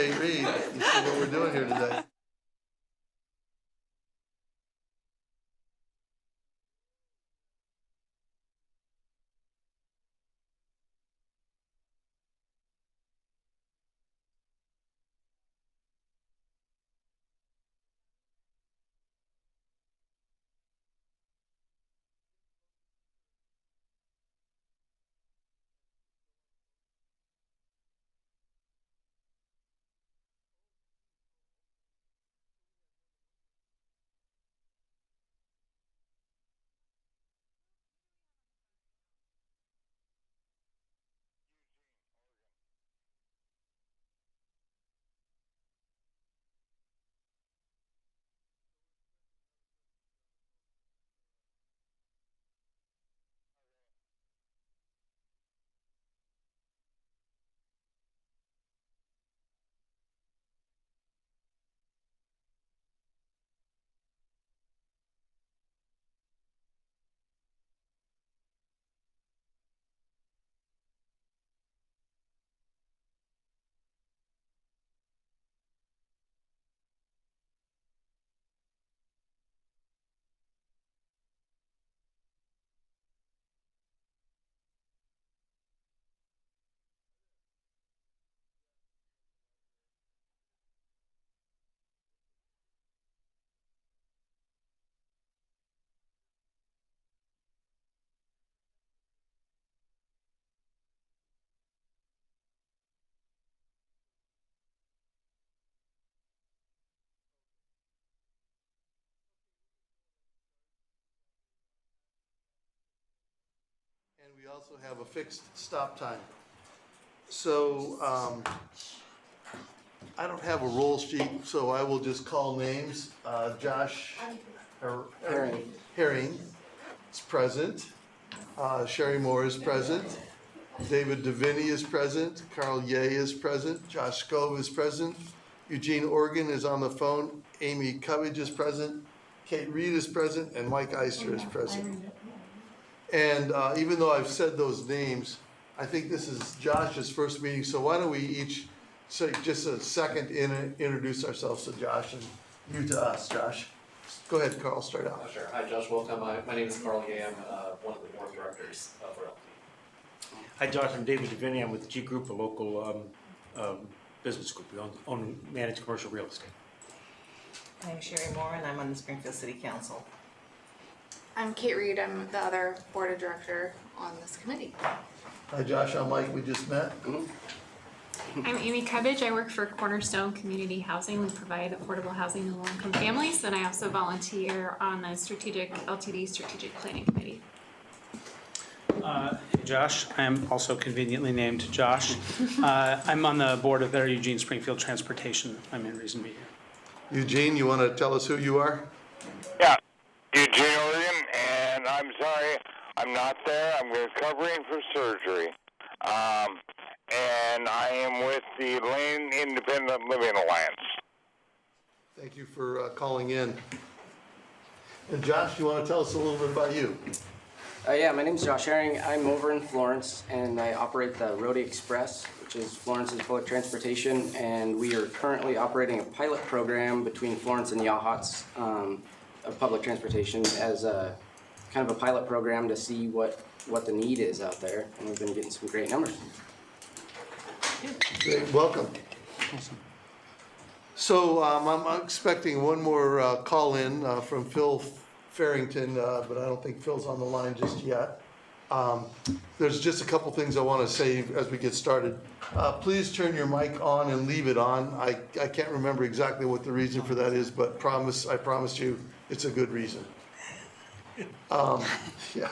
Kate Reed. You see what we're doing here today. And we also have a fixed stop time. So I don't have a roll sheet, so I will just call names. Josh Herring is present. Sherry Moore is present. David Deviney is present. Carl Ye is present. Josh Scove is present. Eugene Organ is on the phone. Amy Cubbage is present. Kate Reed is present, and Mike Eister is present. And even though I've said those names, I think this is Josh's first meeting, so why don't we each take just a second to introduce ourselves to Josh and you to us, Josh. Go ahead, Carl, start out. Sure. Hi, Josh. Welcome. My name is Carl Ye. I'm one of the board of directors of Realty. Hi, Josh. I'm David Deviney. I'm with G Group, a local business group. We own manage commercial real estate. I'm Sherry Moore, and I'm on the Springfield City Council. I'm Kate Reed. I'm the other board of director on this committee. Hi, Josh. I'm Mike. We just met. I'm Amy Cubbage. I work for Cornerstone Community Housing. We provide affordable housing to low-income families, and I also volunteer on the LTD Strategic Planning Committee. Hey Josh, I am also conveniently named Josh. I'm on the board of their Eugene Springfield Transportation. I'm in reason to be here. Eugene, you want to tell us who you are? Yeah, Eugene Oregon, and I'm sorry I'm not there. I'm recovering from surgery. And I am with the Lane Independent Living Alliance. Thank you for calling in. And Josh, you want to tell us a little bit about you? Yeah, my name is Josh Herring. I'm over in Florence, and I operate the Rhody Express, which is Florence's public transportation, and we are currently operating a pilot program between Florence and Yachats of public transportation as a kind of a pilot program to see what the need is out there, and we've been getting some great numbers. Great, welcome. So I'm expecting one more call in from Phil Farrington, but I don't think Phil's on the line just yet. There's just a couple things I want to say as we get started. Please turn your mic on and leave it on. I can't remember exactly what the reason for that is, but I promise you it's a good reason. Yeah.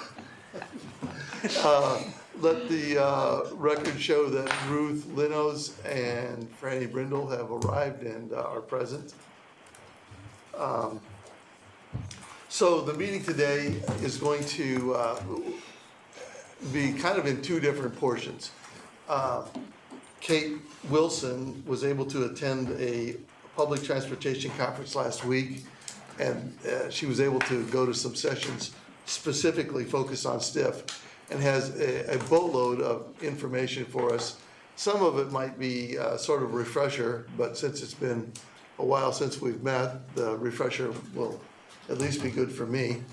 Let the record show that Ruth Linos and Franny Brindle have arrived and are present. So the meeting today is going to be kind of in two different portions. Kate Wilson was able to attend a public transportation conference last week, and she was able to go to some sessions specifically focused on STIF, and has a boatload of information for us. Some of it might be sort of refresher, but since it's been a while since we've met, the refresher will at least be good for me.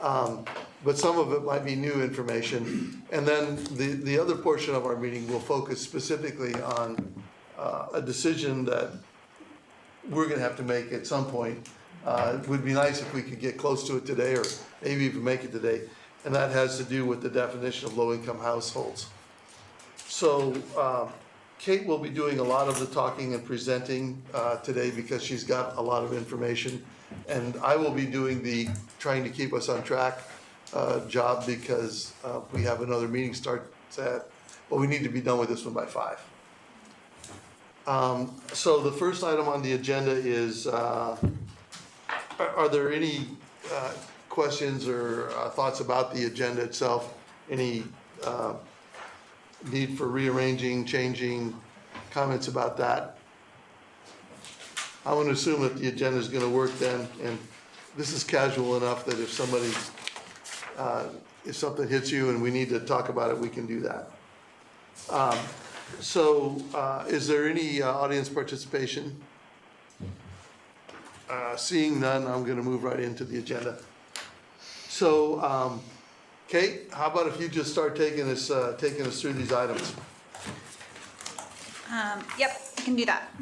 But some of it might be new information. And then the other portion of our meeting will focus specifically on a decision that we're gonna have to make at some point. It would be nice if we could get close to it today, or maybe even make it today, and that has to do with the definition of low-income households. So Kate will be doing a lot of the talking and presenting today because she's got a lot of information. And I will be doing the trying to keep us on track job because we have another meeting starts at, well, we need to be done with this one by 5. So the first item on the agenda is, are there any questions or thoughts about the agenda itself? Any need for rearranging, changing, comments about that? I want to assume that the agenda is going to work then, and this is casual enough that if somebody, if something hits you and we need to talk about it, we can do that. Is there any audience participation? Seeing none, I'm going to move right into the agenda. So, Kate, how about if you just start taking us through these items? Yep, I can do that.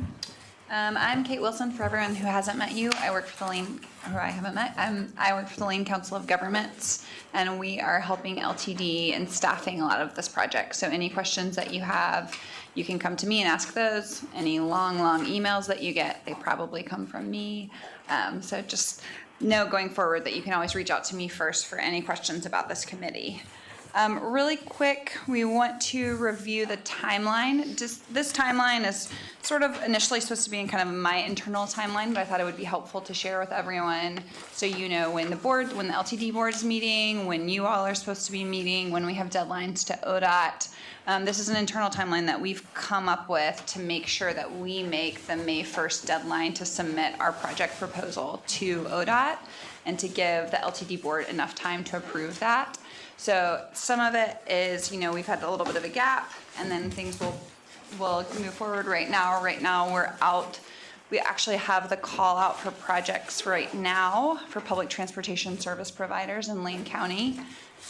I'm Kate Wilson. For everyone who hasn't met you, I work for the Lane, who I haven't met. I work for the Lane Council of Governments, and we are helping LTD and staffing a lot of this project. So any questions that you have, you can come to me and ask those. Any long emails that you get, they probably come from me. So just know going forward that you can always reach out to me first for any questions about this committee. Really quick, we want to review the timeline. Just this timeline is sort of initially supposed to be in kind of my internal timeline, but I thought it would be helpful to share with everyone so you know when the LTD board is meeting, when you all are supposed to be meeting, when we have deadlines to ODOT. This is an internal timeline that we've come up with to make sure that we make the May 1st deadline to submit our project proposal to ODOT and to give the LTD board enough time to approve that. So some of it is, we've had a little bit of a gap, and then things will move forward right now. Right now we're out. We actually have the call out for projects right now for public transportation service providers in Lane County,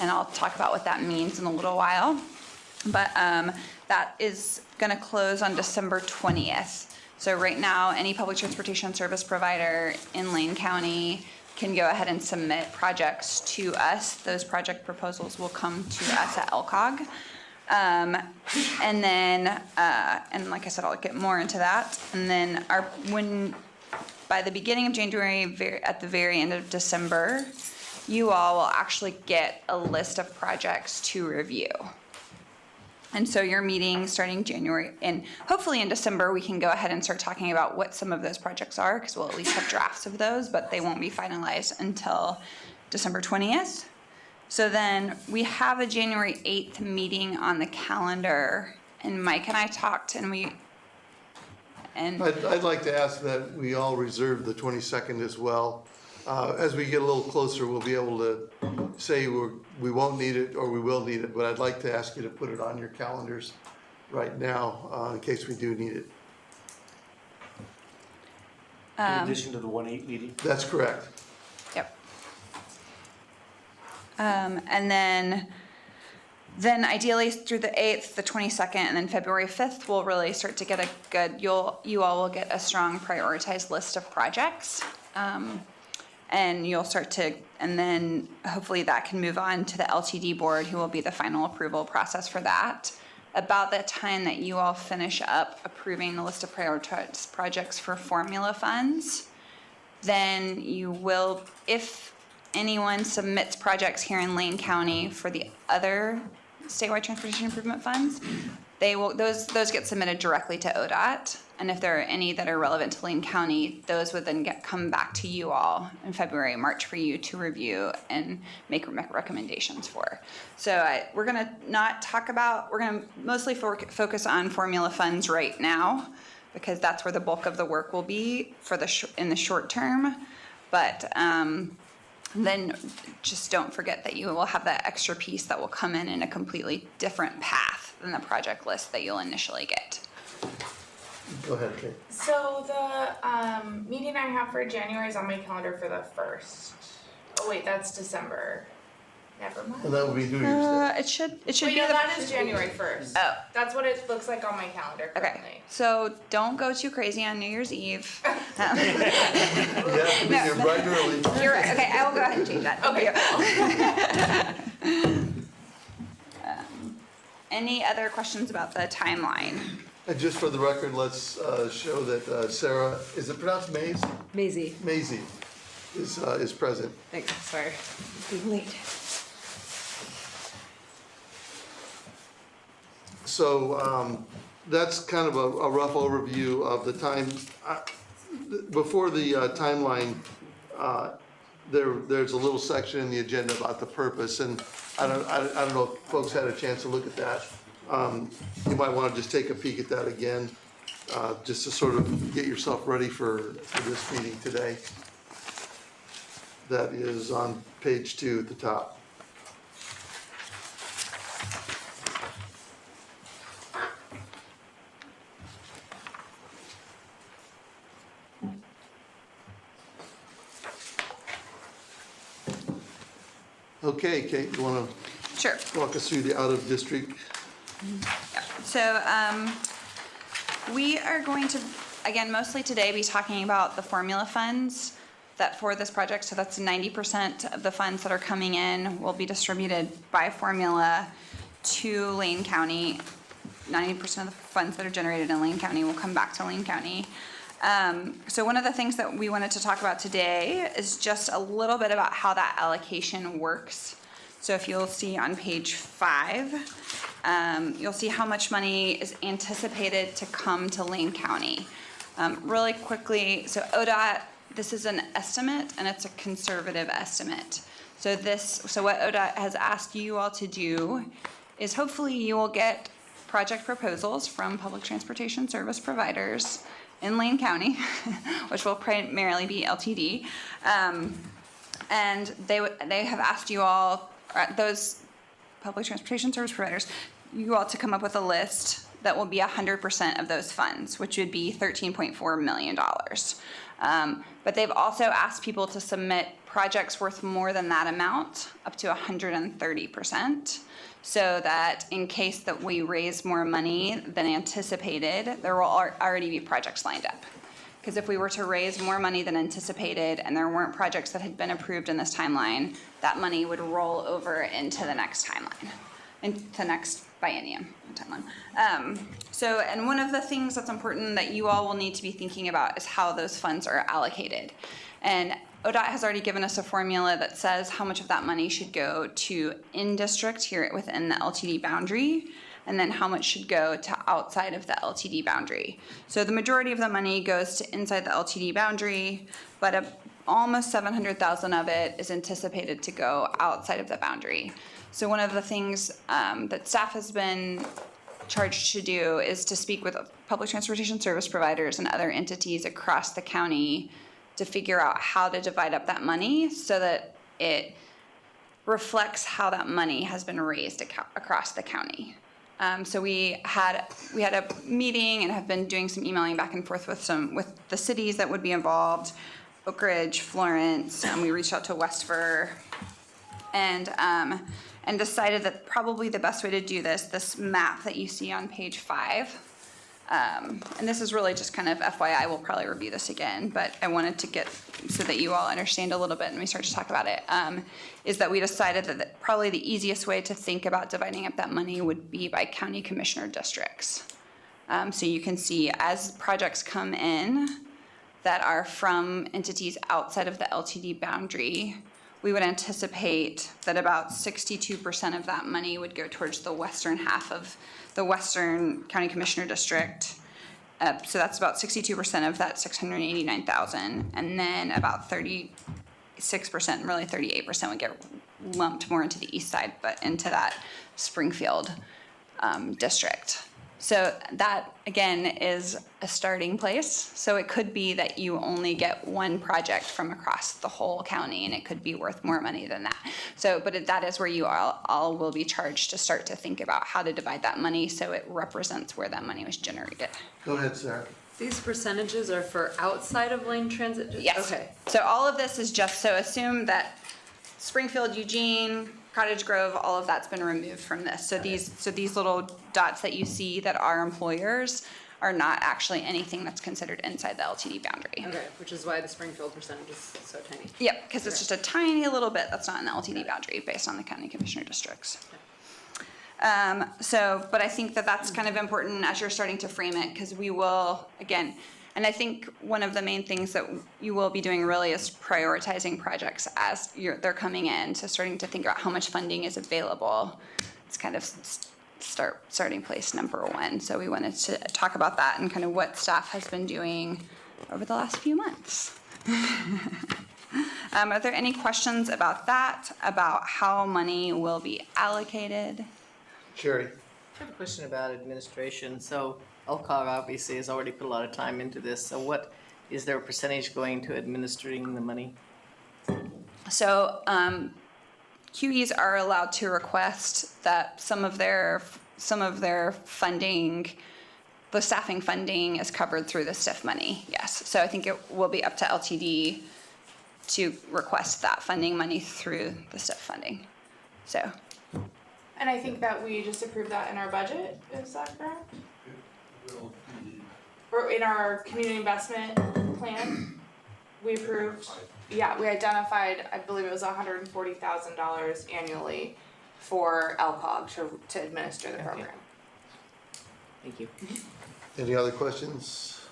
and I'll talk about what that means in a little while. But that is going to close on December 20th. So right now, any public transportation service provider in Lane County can go ahead and submit projects to us. Those project proposals will come to us at LCOG. And then, and like I said, I'll get more into that. And then by the beginning of January, at the very end of December, you all will actually get a list of projects to review. And so your meeting starting January, and hopefully in December, we can go ahead and start talking about what some of those projects are, because we'll at least have drafts of those, but they won't be finalized until December 20th. So then we have a January 8th meeting on the calendar, and Mike and I talked, and I'd like to ask that we all reserve the 22nd as well. As we get a little closer, we'll be able to say we won't need it or we will need it, but I'd like to ask you to put it on your calendars right now in case we do need it. In addition to the 1/8 meeting? That's correct. Yep. And then ideally through the 8th, the 22nd, and then February 5th, we'll really start to get a good, you all will get a strong prioritized list of projects. And you'll start to, and then hopefully that can move on to the LTD board, who will be the final approval process for that. About the time that you all finish up approving the list of prioritized projects for formula funds, then you will, if anyone submits projects here in Lane County for the other statewide transportation improvement funds, those get submitted directly to ODOT. And if there are any that are relevant to Lane County, those would then come back to you all in February, March for you to review and make recommendations for. So we're going to mostly focus on formula funds right now, because that's where the bulk of the work will be in the short term. But then just don't forget that you will have that extra piece that will come in a completely different path than the project list that you'll initially get. Go ahead, Kate. So the meeting I have for January is on my calendar for the 1st. Oh wait, that's December. Never mind. And that would be New Year's Day. It should Wait, be no, the. that is January 1st. Oh. That's what it looks like on my calendar Okay, currently. so don't go too crazy on New Year's Eve. Yeah, be there bright and early. You're right. Okay, I will go ahead and change that. Okay, cool. Any other questions about the timeline? And just for the record, let's show that Sarah, is it pronounced Mays? Maisie. Maisie is present. Thanks, sorry. Being late. So that's kind of a rough overview of the time. Before the timeline, there's a little section in the agenda about the purpose, and I don't know if folks had a chance to look at that. You might want to just take a peek at that again, just to sort of get yourself ready for this meeting today. That is on page 2 at the top. Okay, Kate, you want Sure. to walk us through the out-of-district? So we are going to, again, mostly today be talking about the formula funds that for this project. So that's 90% of the funds that are coming in will be distributed by formula to Lane County. 90% of the funds that are generated in Lane County will come back to Lane County. So one of the things that we wanted to talk about today is just a little bit about how that allocation works. So if you'll see on page 5, you'll see how much money is anticipated to come to Lane County. Really quickly, so ODOT, this is an estimate and it's a conservative estimate. So what ODOT has asked you all to do is hopefully you will get project proposals from public transportation service providers in Lane County, which will primarily be LTD. And they have asked you all, those public transportation service providers, you all to come up with a list that will be 100% of those funds, which would be $13.4 million. But they've also asked people to submit projects worth more than that amount, up to 130%, so that in case that we raise more money than anticipated, there will already be projects lined up. Because if we were to raise more money than anticipated and there weren't projects that had been approved in this timeline, that money would roll over into the next timeline, into the next biennium timeline. And one of the things that's important that you all will need to be thinking about is how those funds are allocated. And ODOT has already given us a formula that says how much of that money should go to in-district here within the LTD boundary, and then how much should go to outside of the LTD boundary. So the majority of the money goes to inside the LTD boundary, but almost $700,000 of it is anticipated to go outside of the boundary. So one of the things that staff has been charged to do is to speak with public transportation service providers and other entities across the county to figure out how to divide up that money so that it reflects how that money has been raised across the county. So we had a meeting and have been doing some emailing back and forth with the cities that would be involved, Oak Ridge, Florence, and we reached out to Westford, and decided that probably the best way to do this map that you see on page 5, and this is really just kind of FYI, we'll probably review this again, but I wanted to get so that you all understand a little bit and we start to talk about it, is that we decided that probably the easiest way to think about dividing up that money would be by county commissioner districts. So you can see as projects come in that are from entities outside of the LTD boundary, we would anticipate that about 62% of that money would go towards the western half of the Western County Commissioner District. So that's about 62% of that 689,000, and then about 36%, really 38% would get lumped more into the east side, but into that Springfield district. So that, again, is a starting place. So it could be that you only get one project from across the whole county, and it could be worth more money than that. So, but that is where you all will be charged to start to think about how to divide that money so it represents where that money was generated. Go ahead, Sarah. These percentages are for outside of lane transit? Yes. Okay. So all of this is just, so assume that Springfield, Eugene, Cottage Grove, all of that's been removed from this. So these little dots that you see that are employers are not actually anything that's considered inside the LTD boundary. Okay, which is why the Springfield percentage is so tiny. Yep, because it's just a tiny little bit that's not in the LTD boundary based on the county commissioner districts. But I think that that's kind of important as you're starting to frame it, because we will, again, and I think one of the main things that you will be doing really is prioritizing projects as they're coming in, so starting to think about how much funding is available. It's kind of starting place number one. So we wanted to talk about that and kind of what staff has been doing over the last few months. Are there any questions about that, about how money will be allocated? Sherry? I have a question about administration. So LCOG obviously has already put a lot of time into this. So what, is there a percentage going to administering the money? So QEs are allowed to request that some of their funding, the staffing funding, is covered through the STIF money, yes. So I think it will be up to LTD to request that funding money through the STIF funding, so. And I think that we just approved that in our budget, is that correct? Or in our community investment plan, we approved, yeah, we identified, I believe it was $140,000 annually for LCOG to administer the program. Thank you. Any other questions?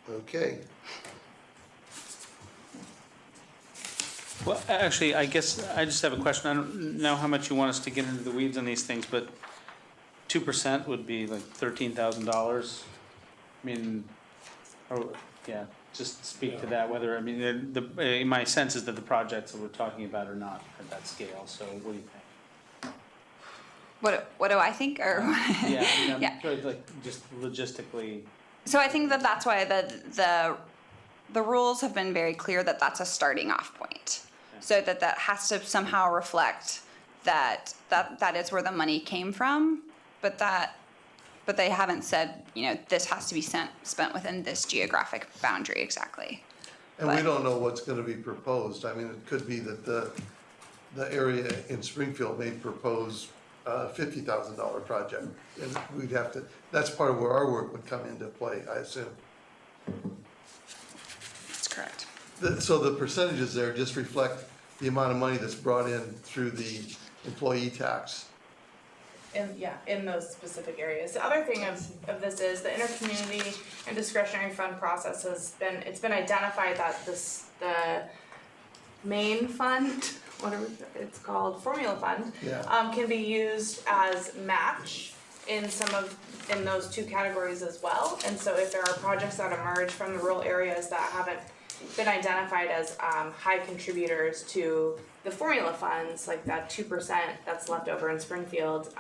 Okay. Well, actually, I guess I just have a question. I don't know how much you want us to get into the weeds on these things, but 2% would be like $13,000. I mean, or, yeah, just speak to that, whether, I mean, my sense is that the projects that we're talking about are not at that scale, so what do you think? What do I think, or? Yeah, I mean, Yeah. like, just logistically. So I think that that's why the rules have been very clear that that's a starting off point. So that has to somehow reflect that is where the money came from, but they haven't said, this has to be spent within this geographic boundary exactly. And we don't know what's gonna be proposed. I mean, it could be that the area in Springfield may propose a $50,000 project. And we'd have to, that's part of where our work would come into play, I assume. That's correct. So the percentages there just reflect the amount of money that's brought in through the employee tax. In those specific areas. The other thing of this is the intercommunity and discretionary fund process it's been identified that the main fund, whatever it's called, formula fund, Yeah. can be used as match in those two categories as well. And so if there are projects that emerge from the rural areas that haven't been identified as high contributors to the formula funds, like that 2% that's left over in Springfield,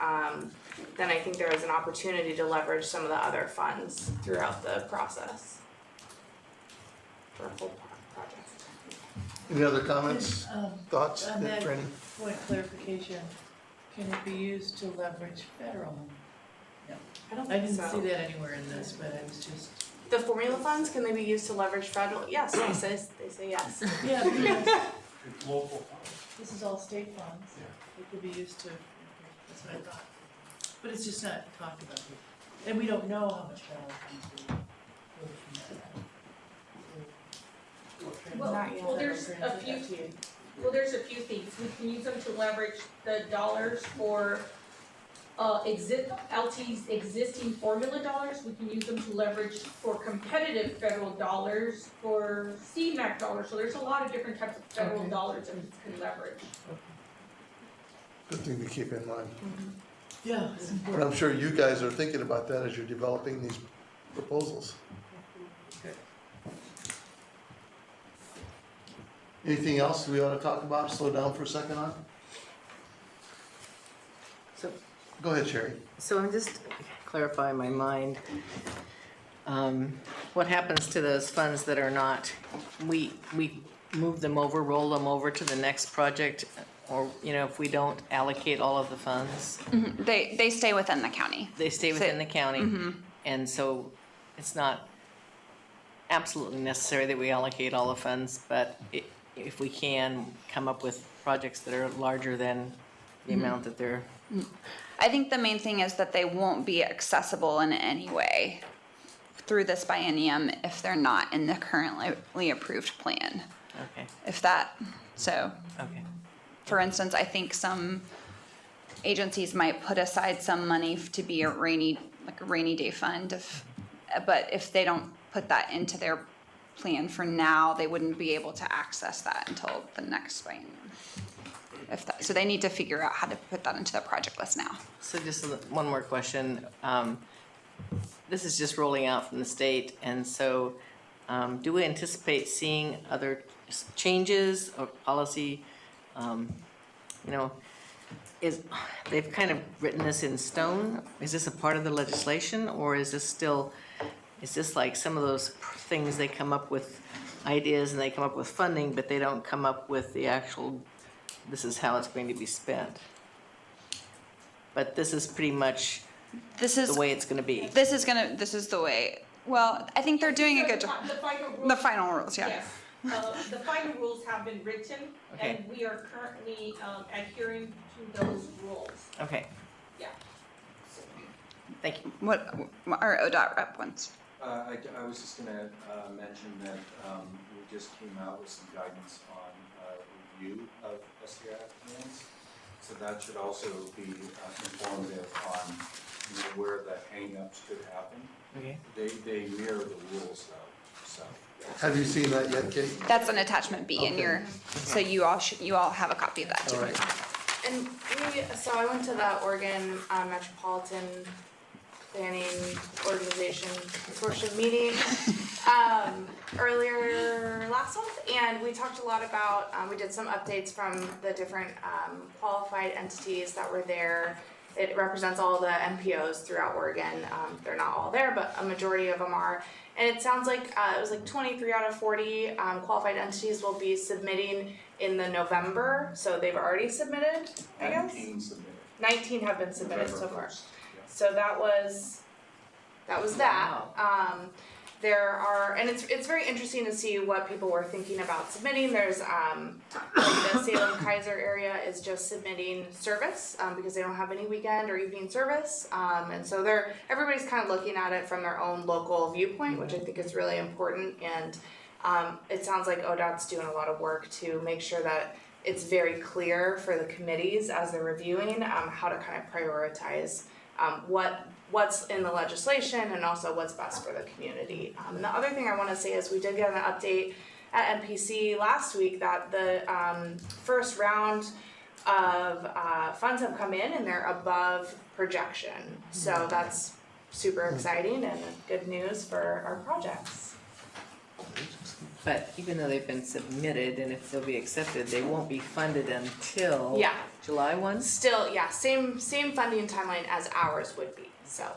then I think there is an opportunity to leverage some of the other funds throughout the process for a full project. Any other comments, thoughts, On that Franny? point clarification, can it be used to leverage federal? I don't I think didn't so. see that anywhere in this, but I was just. The formula funds, can they be used to leverage federal? Yes, they say yes. Yeah, because this is all state funds. It could be used to, that's what I thought. But it's just not talked about here. And we don't know how much federal funds we go from that. Not yet. There's a few things. We can use them to leverage the dollars for LT's existing formula dollars. We can use them to leverage for competitive federal dollars, for CMAQ dollars. So there's a lot of different types of federal dollars that we can leverage. Good thing to keep in mind. Yeah, it's And important. I'm sure you guys are thinking about that as you're developing these proposals. Anything else we ought to talk about, slow down for a second on? So Go ahead, Sherry. So I'm just clarifying my mind. What happens to those funds that are not, we move them over, roll them over to the next project? Or, if we don't allocate all of the funds, They stay within the county. they stay within the county? And so it's not absolutely necessary that we allocate all the funds, but if we can come up with projects that are larger than the amount that they're, I think the main thing is that they won't be accessible in any way through this biennium if they're not in the currently approved plan. okay, Okay. For instance, I think some agencies might put aside some money to be a rainy day fund but if they don't put that into their plan for now, they wouldn't be able to access that until the next biennium. So they need to figure out how to put that into their project list now. So just one more question. This is just rolling out from the state, and so do we anticipate seeing other changes or policy? They've kind of written this in stone. Is this a part of the legislation, or is this like some of those things they come up with ideas and they come up with funding, but they don't come up with the actual, this is how it's going to be spent? But this is pretty much the way it's gonna be. This is the way, well, I think they're doing a good job. The final rules, yeah. Yes. The final rules have been written, Okay. and we are currently adhering to those rules. Okay, Yeah. thank you. What our ODOT rep wants. I was just gonna mention that we just came out with some guidance on review of SDI plans. So that should also be informative on where the hangups could happen. Okay. They mirror the rules though, so. Have you seen that yet, Kate? That's an attachment B in Okay. your, so you all have a copy of that too. All right. And so I went to the Oregon Metropolitan Planning Organization Consortium meeting earlier last month, and we talked a lot about, we did some updates from the different qualified entities that were there. It represents all the MPOs throughout Oregon. They're not all there, but a majority of them are. And it sounds like it was like 23 out of 40 qualified entities will be submitting in the November. So they've already submitted, I guess? 19 submitted. 19 have been submitted so November far. 1st, yeah. So that was that. There are, and it's very interesting to see what people were thinking about submitting. There's like the Salem Kaiser area is just submitting service because they don't have any weekend or evening service, and so everybody's kind of looking at it from their own local viewpoint, which I think is really important. And it sounds like ODOT's doing a lot of work to make sure that it's very clear for the committees as they're reviewing how to kind of prioritize what's in the legislation and also what's best for the community. And the other thing I want to say is we did get an update at NPC last week that the first round of funds have come in and they're above projection. So that's super exciting and good news for our projects. But even though they've been submitted and if they'll be accepted, they won't be funded until Yeah. July 1? Still, yeah, same funding timeline as ours would be, so.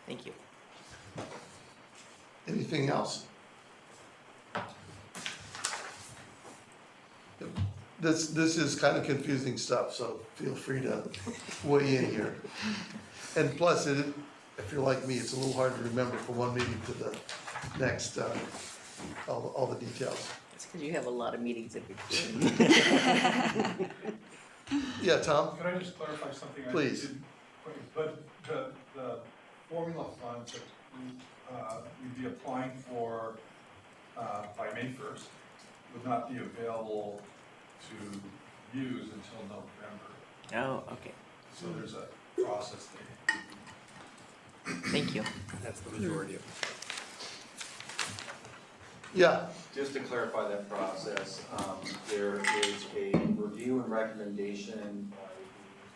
Thank you. Anything else? This is kind of confusing stuff, so feel free to weigh in here. And plus, if you're like me, it's a little hard to remember from one meeting to the next, all the details. It's because you have a lot of meetings in between. Yeah, Tom? Could I just clarify something? Please. I didn't quite- But the formula funds that we'd be applying for by May 1st would not be available to use until November. Oh, okay. So there's a process there. Thank you. That's the majority of it. Yeah, Just to clarify that process, there is a review and recommendation by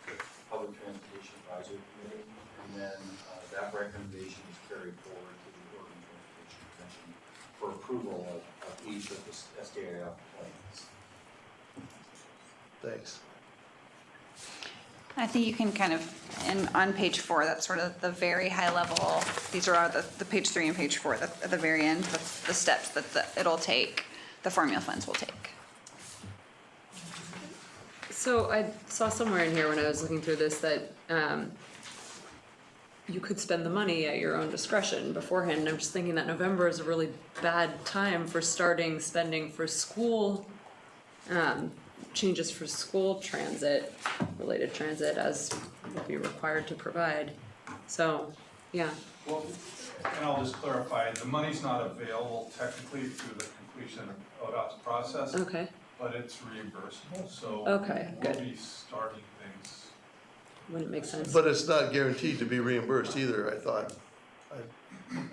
the Public Transportation Advisory Committee, and then that recommendation is carried forward to the Oregon Transportation Commission for approval of each of the SDIF plans. thanks. I think you can kind of, and on page 4, that's sort of the very high level. These are the page 3 and page 4, at the very end, the steps that it'll take, the formula funds will take. So I saw somewhere in here when I was looking through this that you could spend the money at your own discretion beforehand. And I'm just thinking that November is a really bad time for starting spending for school, changes for school transit, related transit as will be required to provide. So, yeah. Well, and I'll just clarify, the money's not available technically through the completion of ODOT's process. Okay. But it's reimbursable, so Okay, we'll good. be starting things. Wouldn't make sense. But it's not guaranteed to be reimbursed either, I thought.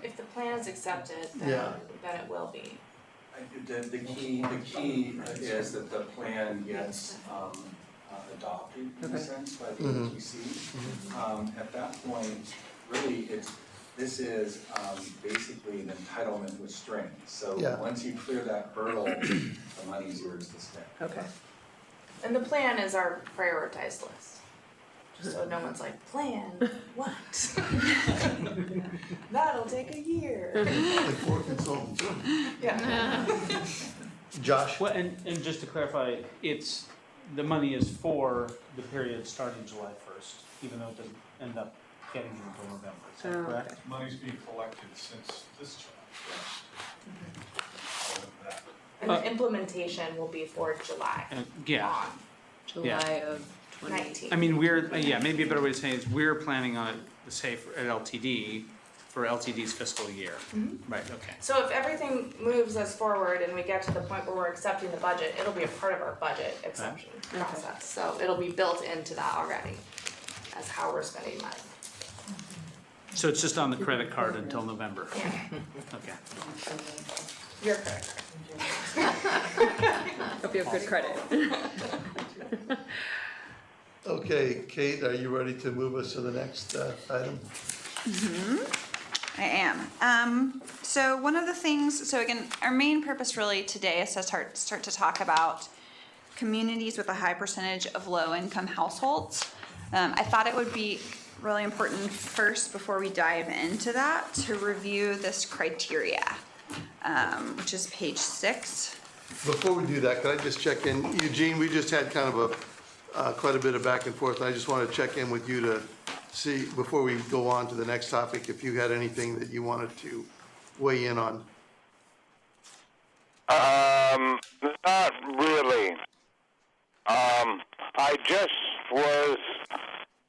If the plan is accepted, Yeah. then it will be. The key is that the plan gets adopted in a Okay. sense by the Mhm. OTC. At that point, really, this is basically an entitlement with strings. So Yeah. once you clear that hurdle, the money's yours to spend. Okay. And the plan is our prioritized list. So no one's like, plan, what? That'll take a year. Like 4 consultants. Yeah. Josh? Well, and just to clarify, the money is for the period starting July 1st, even though it doesn't end up getting until November, is that Oh, correct? Money's being collected since this July. And the implementation will be for July Yeah, on July of 19. I mean, maybe a better way to say it is we're planning on it, say, at LTD, for LTD's fiscal year. Right, okay. So if everything moves us forward and we get to the point where we're accepting the budget, it'll be a part of our budget exception process. So it'll be built into that already as how we're spending money. So it's just on the credit card until November? Yeah. Okay. Your credit Hope you have good credit. Okay, Kate, are you ready to move us to the next item? I am. So one of the things, so again, our main purpose really today is to start to talk about communities with a high percentage of low-income households. I thought it would be really important first, before we dive into that, to review this criteria, which is page 6. Before we do that, could I just check in? Eugene, we just had kind of quite a bit of back and forth. I just want to check in with you to see, before we go on to the next topic, if you had anything that you wanted to weigh in on. Not really. I just was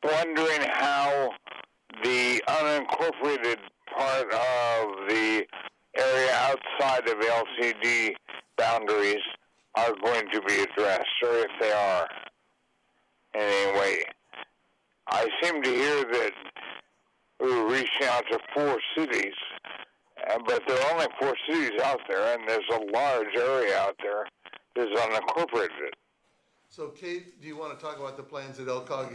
wondering how the unincorporated part of the area outside of LCD boundaries are going to be addressed, or if they are in any way. I seem to hear that we were reaching out to 4 cities, but there are only 4 cities out there, and there's a large area out there that's unincorporated. So Kate, do you want to talk about the plans at LCOG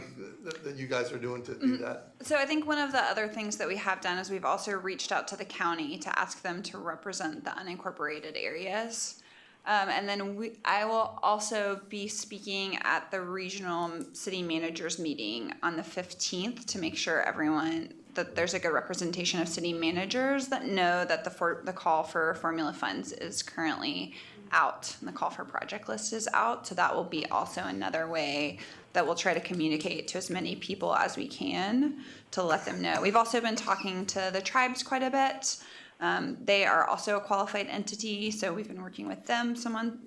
that you guys are doing to do that? So I think one of the other things that we have done is we've also reached out to the county to ask them to represent the unincorporated areas. And then I will also be speaking at the regional city managers meeting on the 15th to make sure that there's a good representation of city managers that know that the call for formula funds is currently out and the call for project list is out. So that will be also another way that we'll try to communicate to as many people as we can to let them know. We've also been talking to the tribes quite a bit. They are also a qualified entity, so we've been working with them,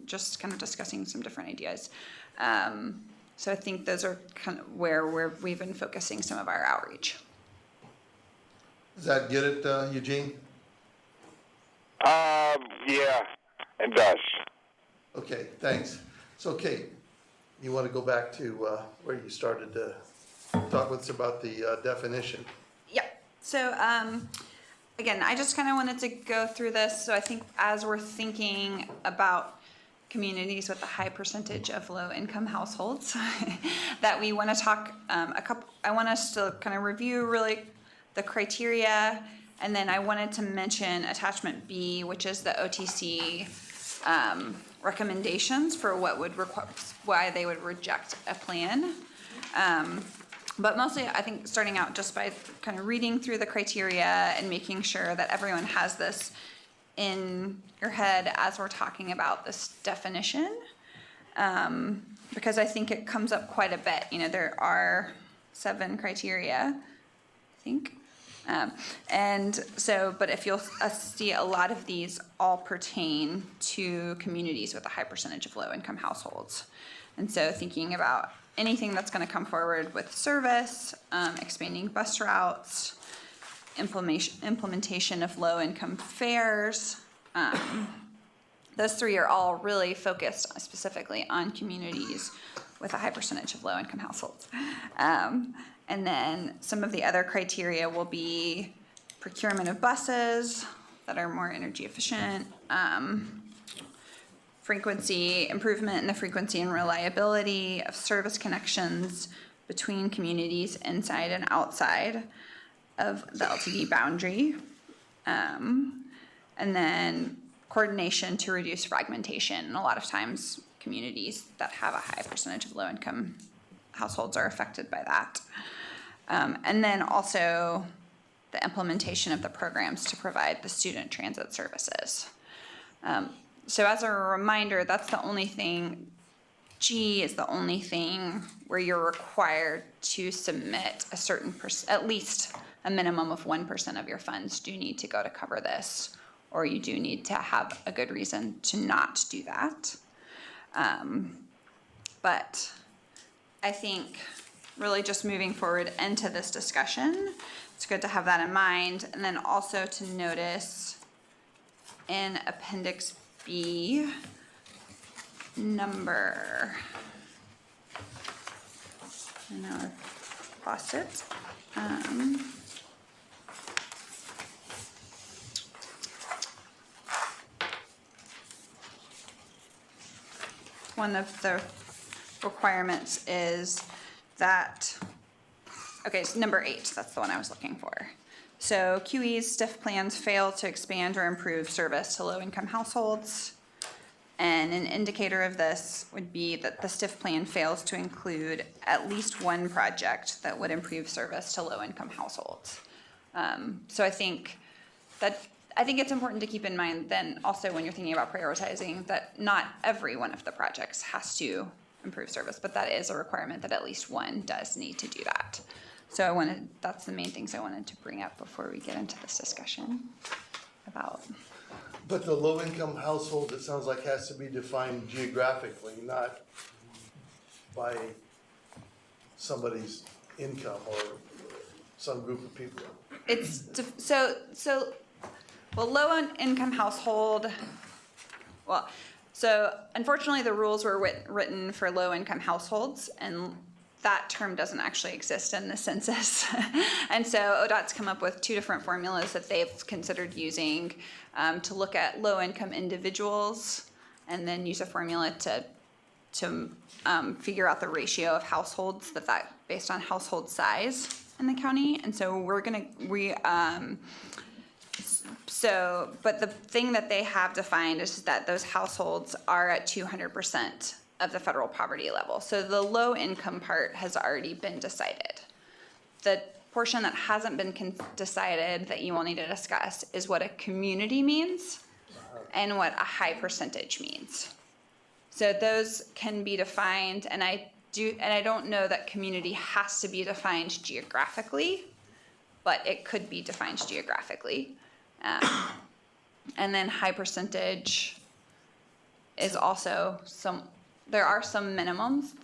just kind of discussing some different ideas. So I think those are kind of where we've been focusing some of our outreach. Does that get it, Eugene? Yeah, it does. Okay, thanks. So Kate, you want to go back to where you started to talk with us about the definition? Yep. So again, I just kind of wanted to go through this. So I think as we're thinking about communities with a high percentage of low-income households, that we want to talk I want us to kind of review really the criteria, and then I wanted to mention attachment B, which is the OTC recommendations for why they would reject a plan. But mostly, I think starting out just by kind of reading through the criteria and making sure that everyone has this in your head as we're talking about this definition. Because I think it comes up quite a bit. You know, there are 7 criteria, I think. And so, but if you'll see, a lot of these all pertain to communities with a high percentage of low-income households. And so thinking about anything that's going to come forward with service, expanding bus routes, implementation of low-income fares. Those 3 are all really focused specifically on communities with a high percentage of low-income households. And then some of the other criteria will be procurement of buses that are more energy efficient, frequency, improvement in the frequency and reliability of service connections between communities inside and outside of the LTD boundary. And then coordination to reduce fragmentation. And a lot of times communities that have a high percentage of low income households are affected by that. And then also the implementation of the programs to provide the student transit services. So as a reminder, that's the only thing, G is the only thing where you're required to submit a certain at least a minimum of 1% of your funds do need to go to cover this, or you do need to have a good reason to not do that. But I think really just moving forward into this discussion, it's good to have that in mind, and then also to notice in Appendix B, number, I know I've lost it. One of the requirements is that, okay, so number 8, that's the one I was looking for. So QE's STIF plans fail to expand or improve service to low-income households. And an indicator of this would be that the STIF plan fails to include at least one project that would improve service to low-income households. So I think it's important to keep in mind then also when you're thinking about prioritizing that not every one of the projects has to improve service, but that is a requirement that at least one does need to do that. So that's the main things I wanted to bring up before we get into this discussion about. But the low-income household, it sounds like, has to be defined geographically, not by somebody's income or some group of people. It's low-income household. So unfortunately, the rules were written for low-income households, and that term doesn't actually exist in the census. And so ODOT's come up with 2 different formulas that they've considered using to look at low-income individuals, and then use a formula to figure out the ratio of households that based on household size in the county. And so but the thing that they have defined is that those households are at 200% of the federal poverty level. So the low income part has already been decided. The portion that hasn't been decided that you will need to discuss is what a community means and what a high percentage means. So those can be defined, and I don't know that community has to be defined geographically, but it could be defined geographically. And then high percentage is also there are some minimums.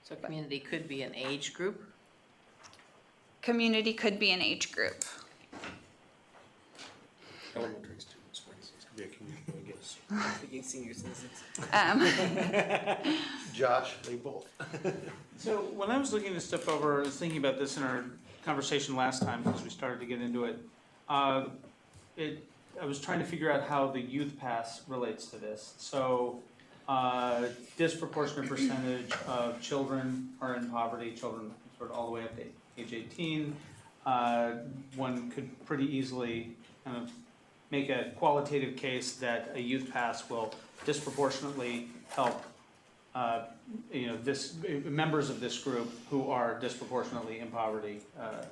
So community could be an age group? Community could be an age group. Elementary students, for instance, could be a community, I guess. Thinking senior citizens. Josh, they both. So when I was looking this stuff over, I was thinking about this in our conversation last time, because we started to get into it. I was trying to figure out how the youth pass relates to this. So disproportionate percentage of children are in poverty, children sort of all the way up to age 18. One could pretty easily kind of make a qualitative case that a youth pass will disproportionately help members of this group who are disproportionately in poverty,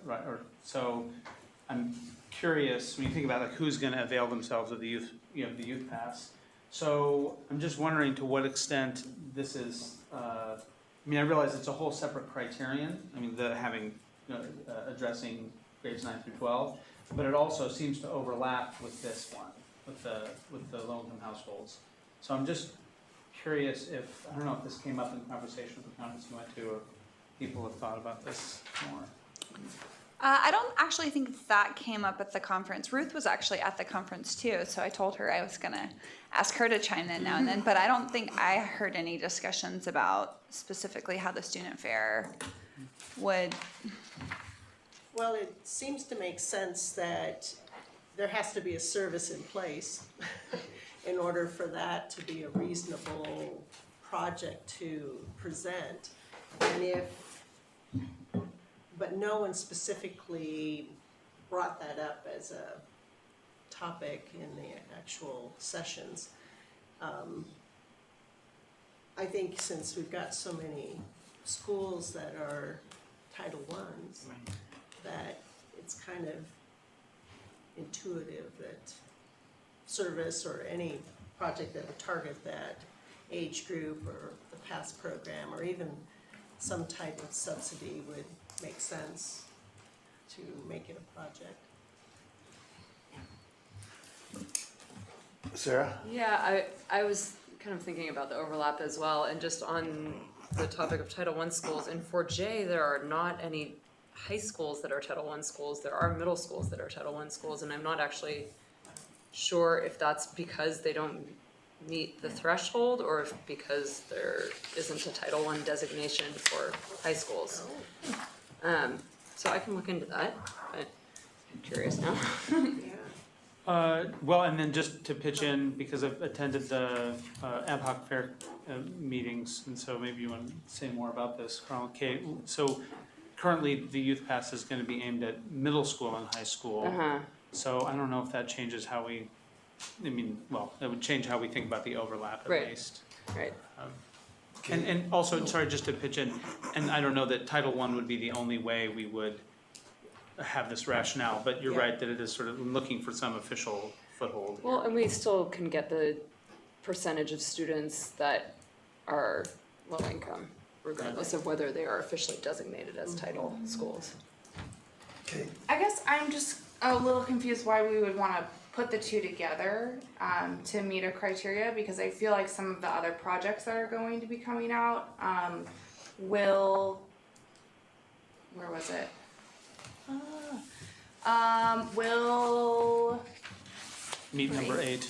right? So I'm curious, when you think about like who's gonna avail themselves of the youth pass. So I'm just wondering to what extent this is, I realize it's a whole separate criterion, addressing grades 9 through 12, but it also seems to overlap with this one, with the low-income households. So I'm just curious if, I don't know if this came up in conversation with the conference you went to, or people have thought about this more. I don't actually think that came up at the conference. Ruth was actually at the conference too, so I told her I was gonna ask her to chime in now and then, but I don't think I heard any discussions about specifically how the student fare would. Well, it seems to make sense that there has to be a service in place in order for that to be a reasonable project to present. And but no one specifically brought that up as a topic in the actual sessions. I think since we've got so many schools that are Title I's, that it's kind of intuitive that service or any project that would target that age group or the PASS program or even some type of subsidy would make sense to make it a project. Sarah? Yeah, I was kind of thinking about the overlap as well, and just on the topic of Title I schools, in 4J there are not any high schools that are Title I schools, there are middle schools that are Title I schools, and I'm not actually sure if that's because they don't meet the threshold or if because there isn't a Title I designation for high schools. So I can look into that, but I'm curious now. Well, and then just to pitch in, because I've attended the ad hoc fair meetings, and so maybe you want to say more about this, Carl. Okay, so currently the youth pass is going to be aimed at middle school and high school. So I don't know if that changes how we, well, it would change how we think about the overlap at least. Right. And also, sorry, just to pitch in, and I don't know that Title I would be the only way we would have this rationale, but you're right that it is sort of looking for some official foothold. Well, and we still can get the percentage of students that are low income, regardless of whether they are officially designated as title schools. Okay. I guess I'm just a little confused why we would wanna put the two together, to meet a criteria, because I feel like some of the other projects that are going to be coming out, will, where was it? Will Meet number 8,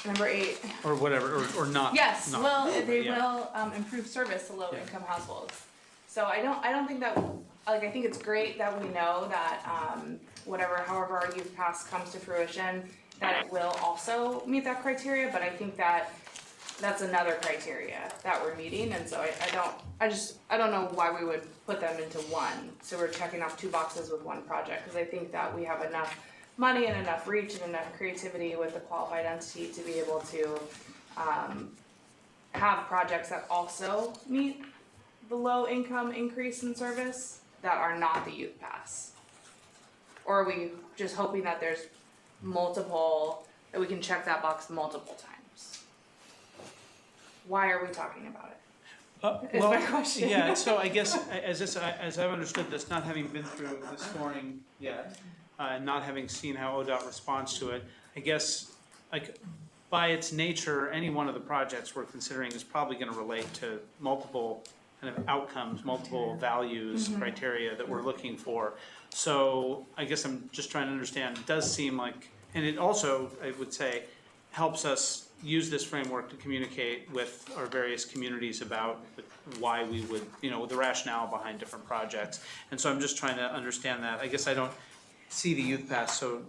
number 8. or whatever, or not. Yes, not, well, but they yeah. will improve service to low income households. So I don't think that, like, I think it's great that we know that however our youth pass comes to fruition, that it will also meet that criteria, but I think that that's another criteria that we're meeting, and so I don't know why we would put them into one, so we're checking off 2 boxes with one project, because I think that we have enough money and enough reach and enough creativity with the qualified entity to be able to have projects that also meet the low income increase in service that are not the youth pass. Or are we just hoping that there's multiple, that we can check that box multiple times? Why are we talking about it? Is my question. Yeah, so I guess as I've understood this, not having been through the scoring yet, not having seen how ODOT responds to it, I guess, like, by its nature, any one of the projects we're considering is probably gonna relate to multiple kind of outcomes, multiple values, criteria that we're looking for. So I guess I'm just trying to understand, it does seem like, and it also, I would say, helps us use this framework to communicate with our various communities about why we would, the rationale behind different projects. And so I'm just trying to understand that. I guess I don't see the youth pass so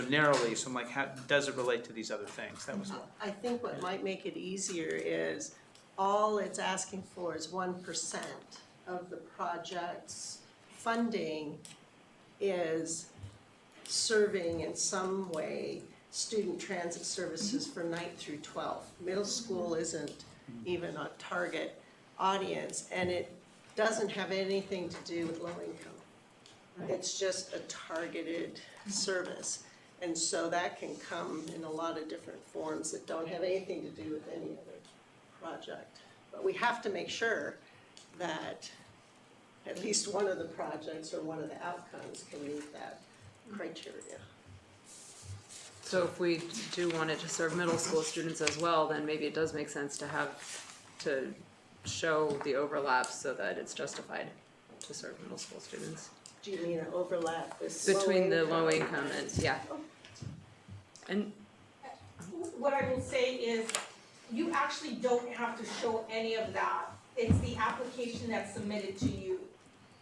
narrowly, so I'm like, how does it relate to these other things? That was all. I think what might make it easier is all it's asking for is 1% of the project's funding is serving in some way student transit services for 9th through 12th. Middle school isn't even a target audience, and it doesn't have anything to do with low income. It's just a targeted service. And so that can come in a lot of different forms that don't have anything to do with any other project. But we have to make sure that at least one of the projects or one of the outcomes can meet that criteria. So if we do want it to serve middle school students as well, then maybe it does make sense to show the overlap so that it's justified to serve middle school students. Do you mean an overlap with Between the low income and, yeah. And What I will say is, you actually don't have to show any of that. It's the application that's submitted to you.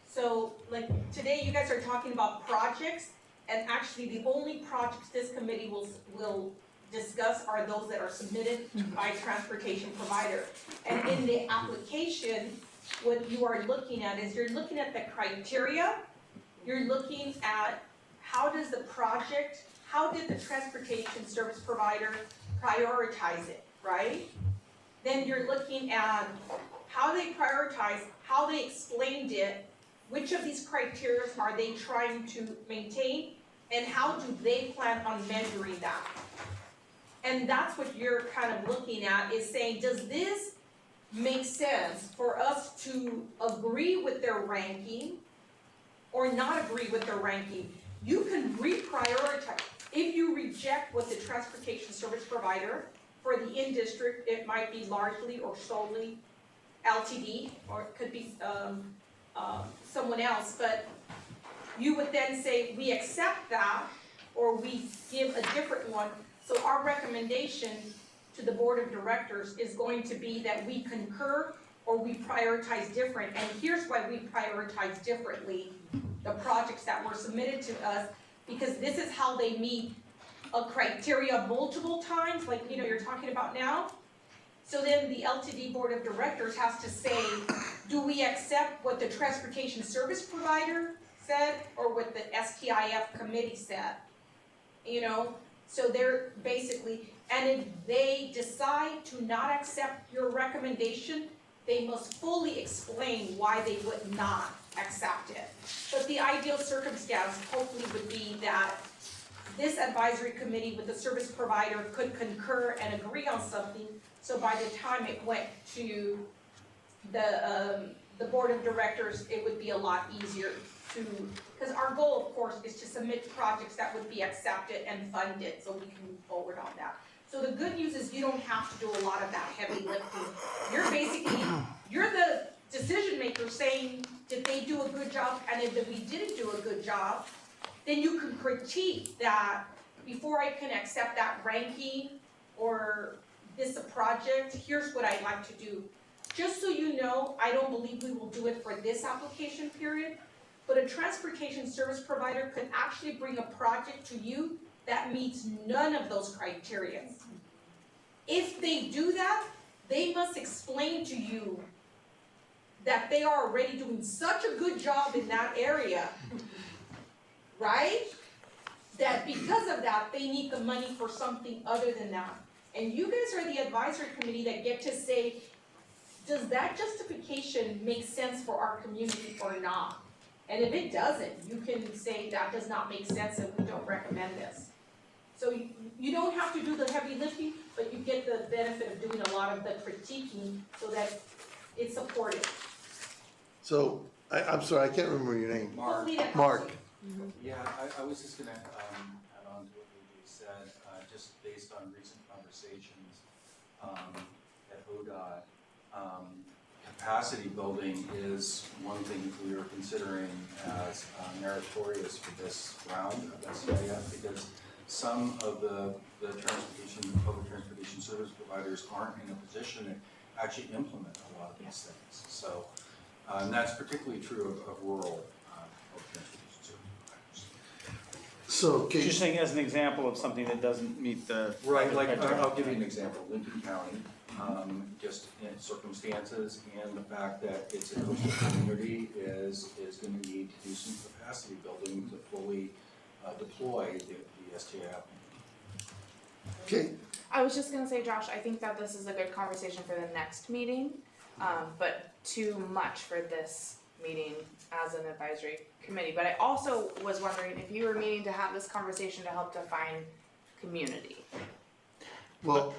So, like, today you guys are talking about projects, and actually the only projects this committee will discuss are those that are submitted by transportation provider. And in the application, what you are looking at is you're looking at the criteria, you're looking at how did the transportation service provider prioritize it, right? Then you're looking at how they prioritize, how they explained it, which of these criteria are they trying to maintain, and how do they plan on measuring that? And that's what you're kind of looking at, is saying, does this make sense for us to agree with their ranking or not agree with their ranking? You can reprioritize. If you reject what the transportation service provider for the in-district, it might be largely or solely LTD, or it could be someone else, but you would then say, we accept that, or we give a different one. So our recommendation to the board of directors is going to be that we concur or we prioritize different. And here's why we prioritize differently the projects that were submitted to us, because this is how they meet a criteria multiple times, like you're talking about now. So then the LTD board of directors has to say, do we accept what the transportation service provider said or what the STIF committee said? So they're basically, and if they decide to not accept your recommendation, they must fully explain why they would not accept it. But the ideal circumstance hopefully would be that this advisory committee with the service provider could concur and agree on something. So by the time it went to the board of directors, it would be a lot easier to, because our goal, of course, is to submit projects that would be accepted and funded so we can move forward on that. So the good news is you don't have to do a lot of that heavy lifting. You're the decision maker saying, did they do a good job? And if we didn't do a good job, then you can critique that before I can accept that ranking or this project, here's what I'd like to do. Just so you know, I don't believe we will do it for this application period, but a transportation service provider could actually bring a project to you that meets none of those criteria. If they do that, they must explain to you that they are already doing such a good job in that area, right? That because of that, they need the money for something other than that. And you guys are the advisory committee that get to say, does that justification make sense for our community or not? And if it doesn't, you can say that does not make sense and we don't recommend this. So you don't have to do the heavy lifting, but you get the benefit of doing a lot of the critiquing so that it's supported. So, I'm sorry, I can't remember your name. Mark. Mark. Yeah, I was just gonna add on to what AJ said, just based on recent conversations at ODOT. Capacity building is one thing we are considering as meritorious for this round of SCIF, because some of the public transportation service providers aren't in a position to actually implement a lot of these things. So, and that's particularly true of rural public transportation service providers. So, You're saying as an example of something that doesn't meet the. Right, like, I'll give you an example, Lincoln County, just in circumstances and the fact that it's a coastal community is gonna need to do some capacity building to fully deploy the STIF. Okay, I was just gonna say, Josh, I think that this is a good conversation for the next meeting, but too much for this meeting as an advisory committee. But I also was wondering if you were meeting to have this conversation to help define community. Well,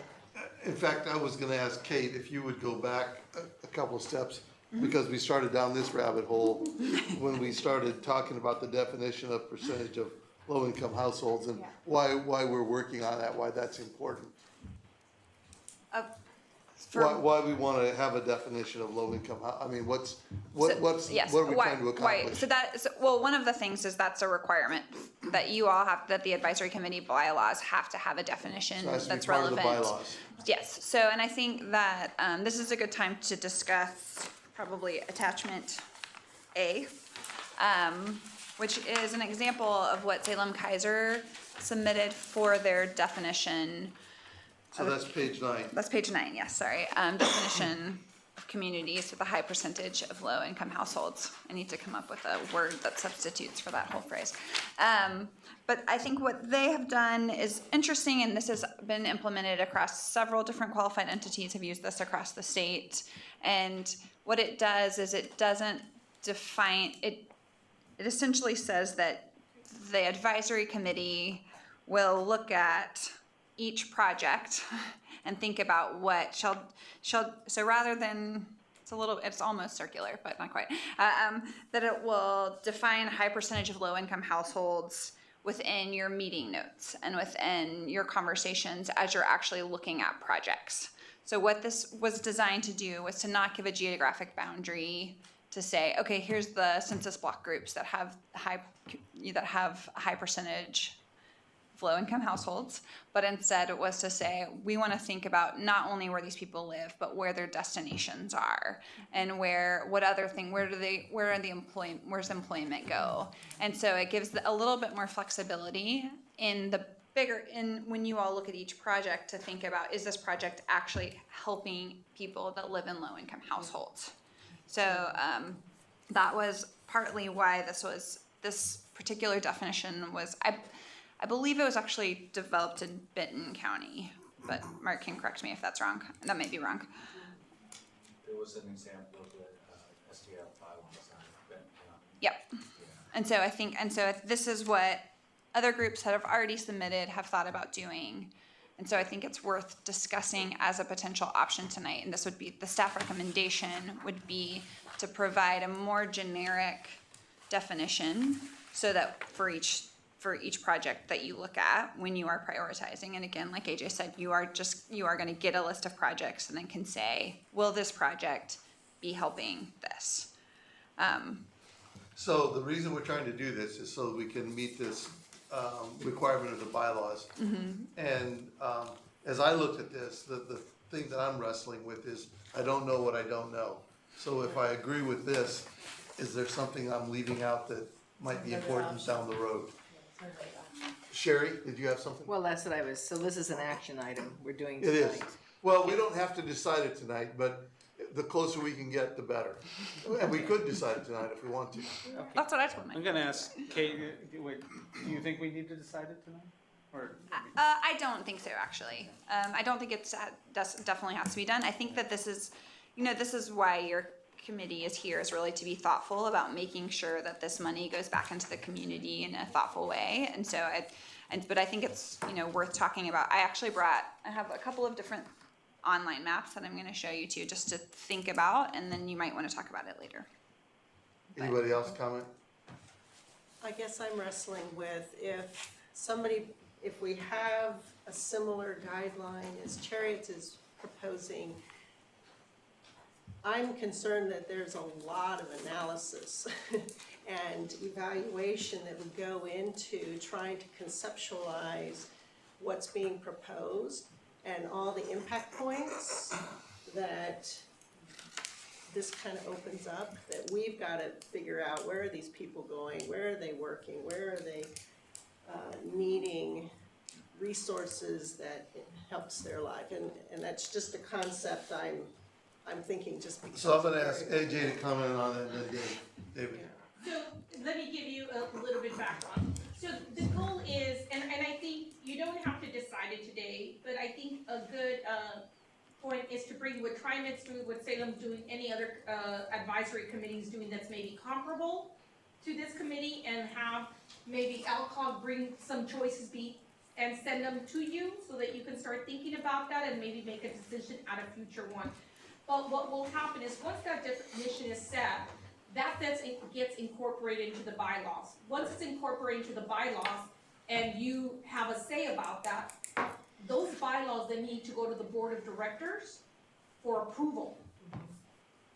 in fact, I was gonna ask Kate if you would go back a couple of steps, because we started down this rabbit hole when we started talking about the definition of percentage of low-income households and why we're working on that, why that's important. Why we wanna have a definition of low-income, I mean, what are we trying to accomplish? Well, one of the things is that's a requirement that you all have, that the advisory committee bylaws have to have a definition So it has to be that's part of the relevant. bylaws. Yes, so, and I think that, this is a good time to discuss probably attachment A, which is an example of what Salem Kaiser submitted for their definition. So that's page 9. That's page 9, yes, sorry. Definition of communities with a high percentage of low-income households. I need to come up with a word that substitutes for that whole phrase. But I think what they have done is interesting, and this has been implemented across several different qualified entities have used this across the state. And what it does is it doesn't define, it essentially says that the advisory committee will look at each project and think about what shall, so rather than, it's almost circular, but not quite, that it will define a high percentage of low-income households within your meeting notes and within your conversations as you're actually looking at projects. So what this was designed to do was to not give a geographic boundary to say, okay, here's the census block groups that have a high percentage of low-income households, but instead it was to say, we want to think about not only where these people live, but where their destinations are, and where's employment go. And so it gives a little bit more flexibility in when you all look at each project to think about, is this project actually helping people that live in low-income households? So that was partly why this particular definition was, I believe it was actually developed in Benton County, but Mark can correct me if that's wrong. That may be wrong. There was an example of the SDL bylaws on Benton County. Yep. And so this is what other groups that have already submitted have thought about doing. And so I think it's worth discussing as a potential option tonight. And this would be, the staff recommendation would be to provide a more generic definition so that for each project that you look at when you are prioritizing. And again, like AJ said, you are going to get a list of projects and then can say, will this project be helping this? So the reason we're trying to do this is so that we can meet this requirement of the bylaws. And as I looked at this, the thing that I'm wrestling with is I don't know what I don't know. So if I agree with this, is there something I'm leaving out that might be important down the road? Sherry, did you have something? Well, that's what so this is an action item we're doing It tonight. is. Well, we don't have to decide it tonight, but the closer we can get, the better. And we could decide it tonight if we want to. That's what I told I'm gonna ask Kate, wait, do you think we need to decide it tonight? Or? I don't think so, actually. I don't think it definitely has to be done. I think that this is why your committee is here, is really to be thoughtful about making sure that this money goes back into the community in a thoughtful way. And so but I think it's, worth talking about. I have a couple of different online maps that I'm going to show you too, just to think about, and then you might want to talk about it later. Anybody else comment? I guess I'm wrestling with if we have a similar guideline as Chariots is proposing, I'm concerned that there's a lot of analysis and evaluation that would go into trying to conceptualize what's being proposed and all the impact points that this kind of opens up, that we've got to figure out, where are these people going, where are they working, where are they needing resources that helps their life, and that's just a concept I'm thinking just because. So I'm gonna ask AJ to comment on it, and then David. So let me give you a little bit background. So the goal is, and I think you don't have to decide decided today, but I think a good, point is to bring what TriMet's doing, what Salem's doing, any other, advisory committees doing that's maybe comparable to this committee, and have maybe ALCOG bring some choices and send them to you, so that you can start thinking about that and maybe make a decision at a future one. But what will happen is, once that definition is set, gets incorporated into the bylaws. Once it's incorporated into the bylaws, and you have a say about that, those bylaws then need to go to the board of directors for approval.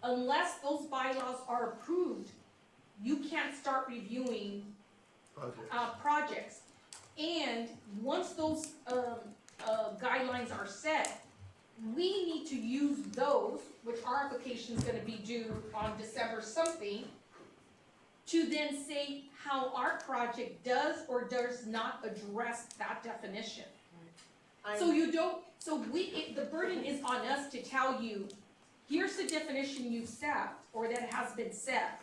Unless those bylaws are approved, you can't start reviewing projects. And once those guidelines are set, we need to use those, which our application is gonna be due on December something, to then say how our project does or does not address that definition. The burden is on us to tell you, here's the definition you've set, or that has been set.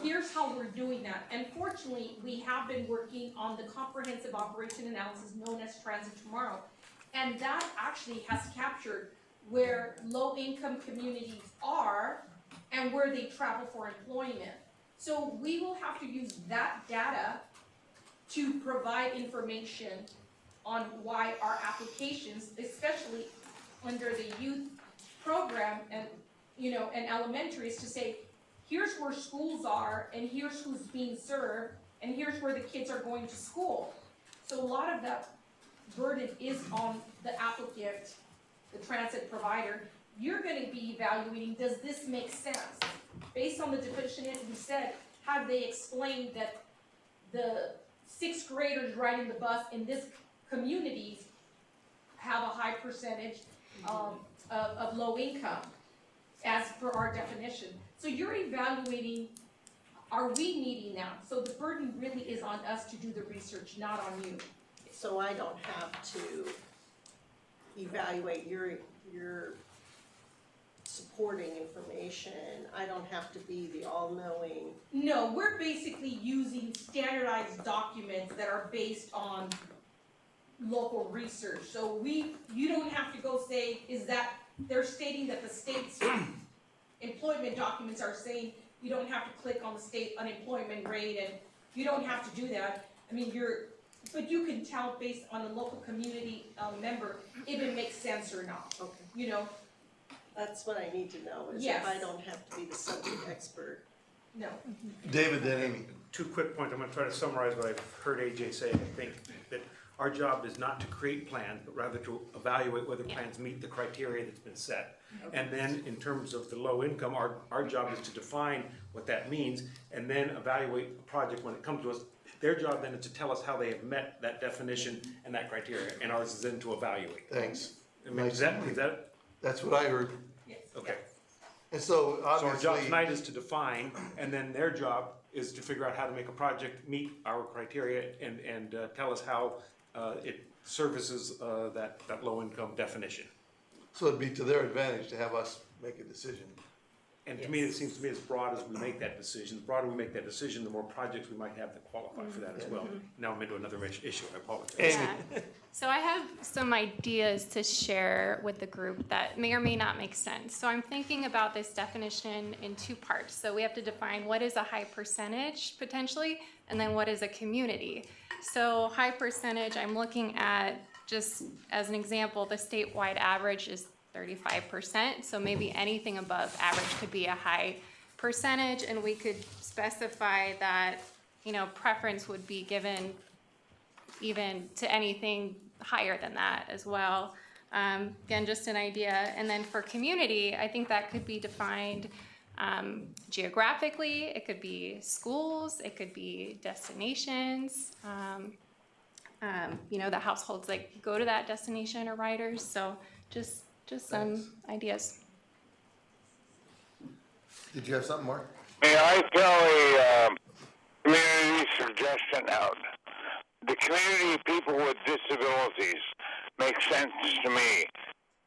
Here's how we're doing that. And fortunately, we have been working on the comprehensive operation analysis known as Transit Tomorrow. And that actually has captured where low-income communities are and where they travel for employment. So we will have to use that data to provide information on why our applications, especially under the youth program and, and elementary, is to say, here's where schools are, and here's who's being served, and here's where the kids are going to school. So a lot of that burden is on the applicant, the transit provider. You're gonna be evaluating, does this make sense? Based on the definition we said, have they explained that the sixth graders riding the bus in this community have a high percentage of low income, as per our definition? So you're evaluating, are we meeting that? So the burden really is on us to do the research, not on you. So I don't have to evaluate your supporting information. I don't have to be the all-knowing. No, we're basically using standardized documents that are based on local research. So you don't have to go say, they're stating that the state's employment documents are saying you don't have to click on the state unemployment rate, and you don't have to do that. I mean, but you can tell based on the local community member if it makes sense or not. Okay. That's what I need to know, is Yes. if I don't have to be the subject expert. No. David, then Amy. Two quick points. I'm gonna try to summarize what I've heard AJ say. I think that our job is not to create plans, but rather to evaluate whether plans meet the criteria that's been set. And then in terms of the low income, our job is to define what that means, and then evaluate the project when it comes to us. Their job then is to tell us how they have met that definition and that criteria, and ours is then to evaluate. Thanks. I mean, is that? That's what I heard. Okay. And so So our job obviously, tonight is to define, and then their job is to figure out how to make a project meet our criteria and tell us how it services that low-income definition. so it'd be to their advantage to have us make a decision. And to me, it seems to me as broad as we make that decision, the broader we make that decision, the more projects we might have that qualify for that as well. Now I'm into another issue, I apologize. Yeah. So I have some ideas to share with the group that may or may not make sense. So I'm thinking about this definition in two parts. So we have to define what is a high percentage potentially, and then what is a community. So high percentage, I'm looking at, just as an example, the statewide average is 35%. So maybe anything above average could be a high percentage, and we could specify that, preference would be given even to anything higher than that as well. Again, just an idea. And then for community, I think that could be defined geographically. It could be schools, it could be destinations, the households that go to that destination or riders. So just some ideas. Did you have something, Mark? May I throw a community suggestion out? The community people with disabilities makes sense to me.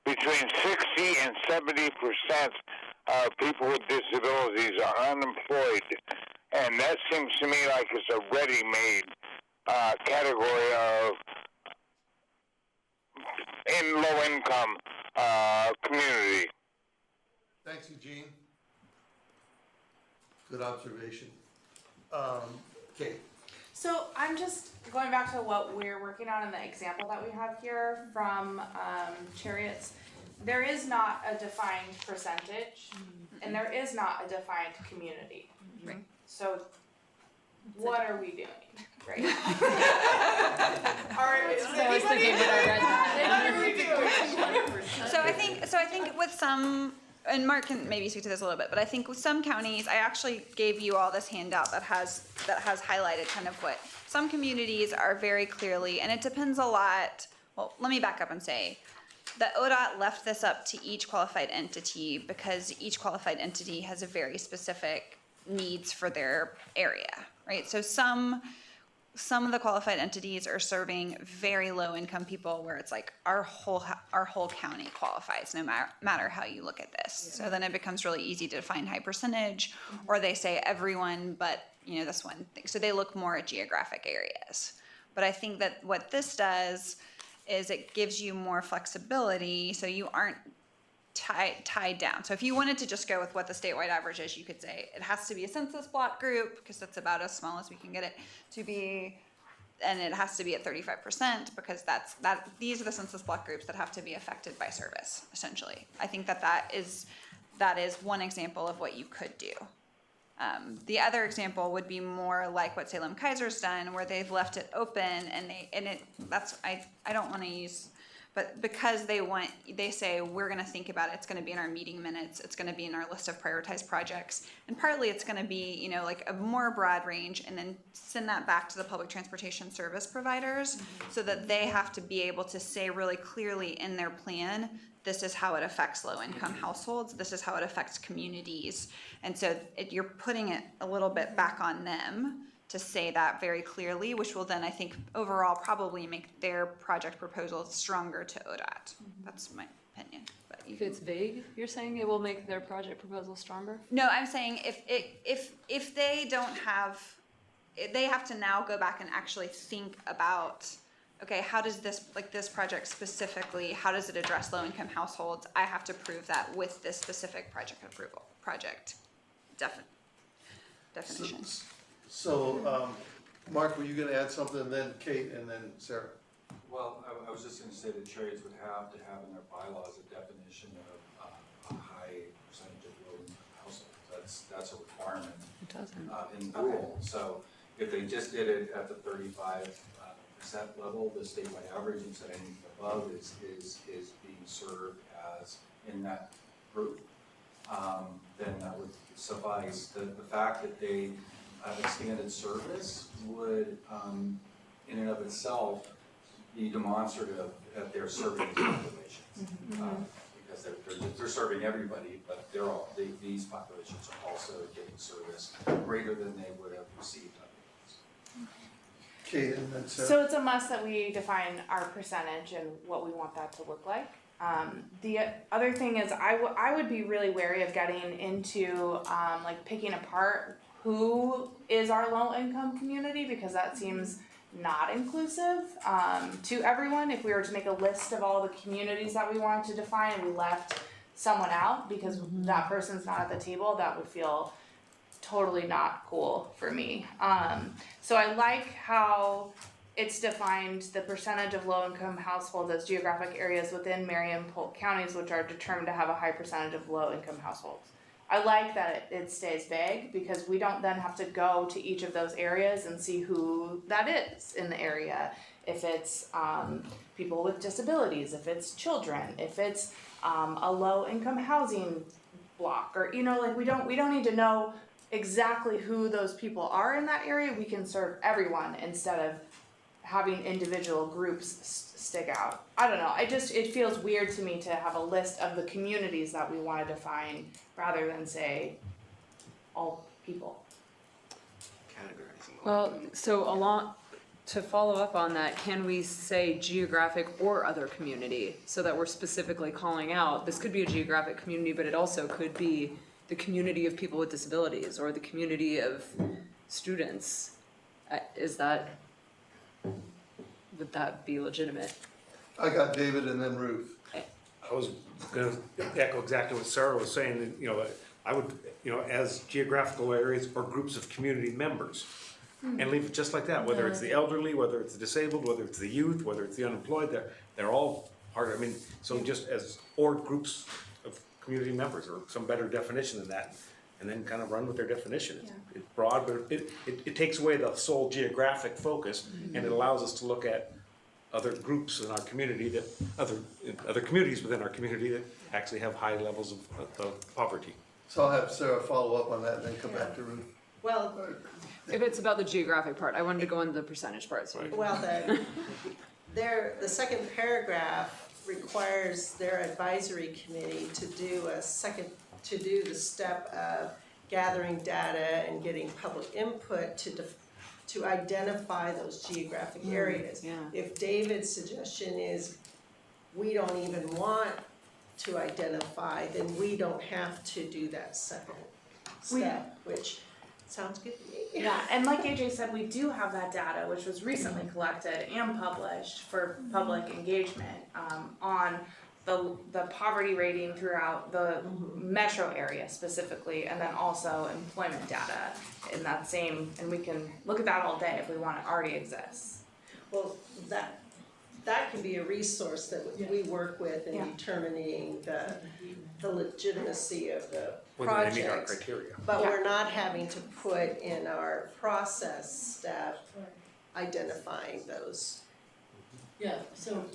Between 60 and 70% of people with disabilities are unemployed, and that seems to me like it's a ready-made category of in low-income community. Thanks, Eugene. Good observation. Kate? So I'm just going back to what we're working on in the example that we have here from Chariots. There is not a defined percentage, and there is not a defined community. Right. So what are we doing, right? I was thinking when I read that. What are we doing? So I think with some, and Mark can maybe speak to this a little bit, but I think with some counties, I actually gave you all this handout that has highlighted kind of what some communities are very clearly, and it depends a lot. Well, let me back up and say that ODOT left this up to each qualified entity because each qualified entity has a very specific needs for their area, right? So some of the qualified entities are serving very low income people where it's like our whole county qualifies no matter how you look at this. So then it becomes really easy to define high percentage, or they say everyone but this one thing. So they look more at geographic areas. But I think that what this does is it gives you more flexibility so you aren't tied down. So if you wanted to just go with what the statewide average is, you could say it has to be a census block group because that's about as small as we can get it to be, and it has to be at 35% because these are the census block groups that have to be affected by service, essentially. I think that is one example of what you could do. The other example would be more like what Salem Kaiser's done, where they've left it open I don't want to use, but because they say we're going to think about it, it's going to be in our meeting minutes, it's going to be in our list of prioritized projects, and partly it's going to be like a more broad range, and then send that back to the public transportation service providers so that they have to be able to say really clearly in their plan, this is how it affects low-income households, this is how it affects communities. And so you're putting it a little bit back on them to say that very clearly, which will then, I think, overall probably make their project proposal stronger to ODOT. That's my opinion. But If it's vague, you're saying it will make their project proposal stronger? no, I'm saying if they don't have, they have to now go back and actually think about, okay, how does this project specifically, how does it address low-income households? I have to prove that with this specific project definition. So, Mark, were you gonna add something, and then Kate, and then Sarah? Well, I was just gonna say that Chariots would have to have in their bylaws a definition of a high percentage of low-income households. That's a requirement. It doesn't. In the rule. So if they just did it at the 35% level, the statewide average, and said anything above is being served as in that group, then that would suffice. The fact that they have expanded service would, in and of itself, be demonstrative that they're serving these populations. Because they're serving everybody, but these populations are also getting service greater than they would have received otherwise. Kate, and then Sarah? So it's a must that we define our percentage and what we want that to look like. The other thing is I would be really wary of getting into like picking apart who is our low income community, because that seems not inclusive to everyone. If we were to make a list of all the communities that we wanted to define and we left someone out because that person's not at the table, that would feel totally not cool for me. So I like how it's defined the percentage of low-income households as geographic areas within Marion and Polk counties which are determined to have a high percentage of low-income households. I like that it stays vague because we don't then have to go to each of those areas and see who that is in the area. If it's people with disabilities, if it's children, if it's a low-income housing block, or like we don't need to know exactly who those people are in that area. We can serve everyone instead of having individual groups stick out. I don't know, it feels weird to me to have a list of the communities that we want to define rather than say all people. Well, so to follow up on that, can we say geographic or other community so that we're specifically calling out, this could be a geographic community, but it also could be the community of people with disabilities or the community of students? Would that be legitimate? I got David and then Ruth. I was gonna echo exactly what Sarah was saying, and, you know, I would, you know, as geographical areas or groups of community members. And leave it just like that, whether it's the elderly, whether it's the disabled, whether it's the youth, whether it's the unemployed, they're all part of, I mean, so just as, or groups of community members, or some better definition than that, and then kind of run with their definition. It's broad, but it takes away the sole geographic focus, and it allows us to look at other groups in our community that, other communities within our community that actually have high levels of poverty. So I'll have Sarah follow up on that and then come back to Ruth. Well, If it's about the geographic part, I wanted to go into the percentage part, so. well, the second paragraph requires their advisory committee to do the step of gathering data and getting public input to identify those geographic areas. Yeah. If David's suggestion is, we don't even want to identify, then we don't have to do that second step, which sounds good to me. Yeah, and like AJ said, we do have that data, which was recently collected and published for public engagement, on the poverty rating throughout the metro area specifically, and then also employment data in that same, and we can look at that all day if we want, it already exists. Well, that can be a resource that we work with in Yeah. determining the legitimacy of the Whether they meet our projects. criteria. But Yeah. we're not having to put in our process step identifying those. Yeah, so.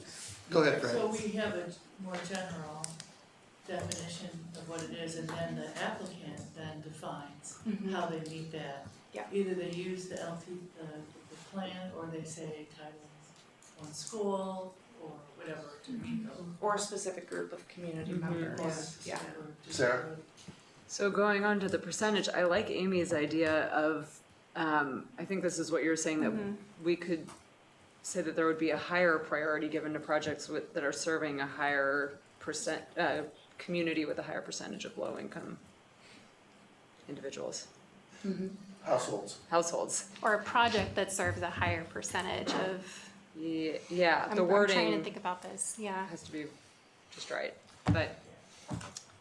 Go ahead, Fran. So we have a more general definition of what it is, and then the applicant then defines how they meet that. Yeah. Either they use the the plan, or they say Title I school, or whatever to meet those. Or a specific group of community members, yeah. Sarah? So going on to the percentage, I like Amy's idea of, I think this is what you're saying, that we could say that there would be a higher priority given to projects that are serving a higher community with a higher percentage of low-income individuals, households. Or a project that serves a higher percentage of, Yeah, I'm the trying to wording think about this, yeah. has to be just right, but.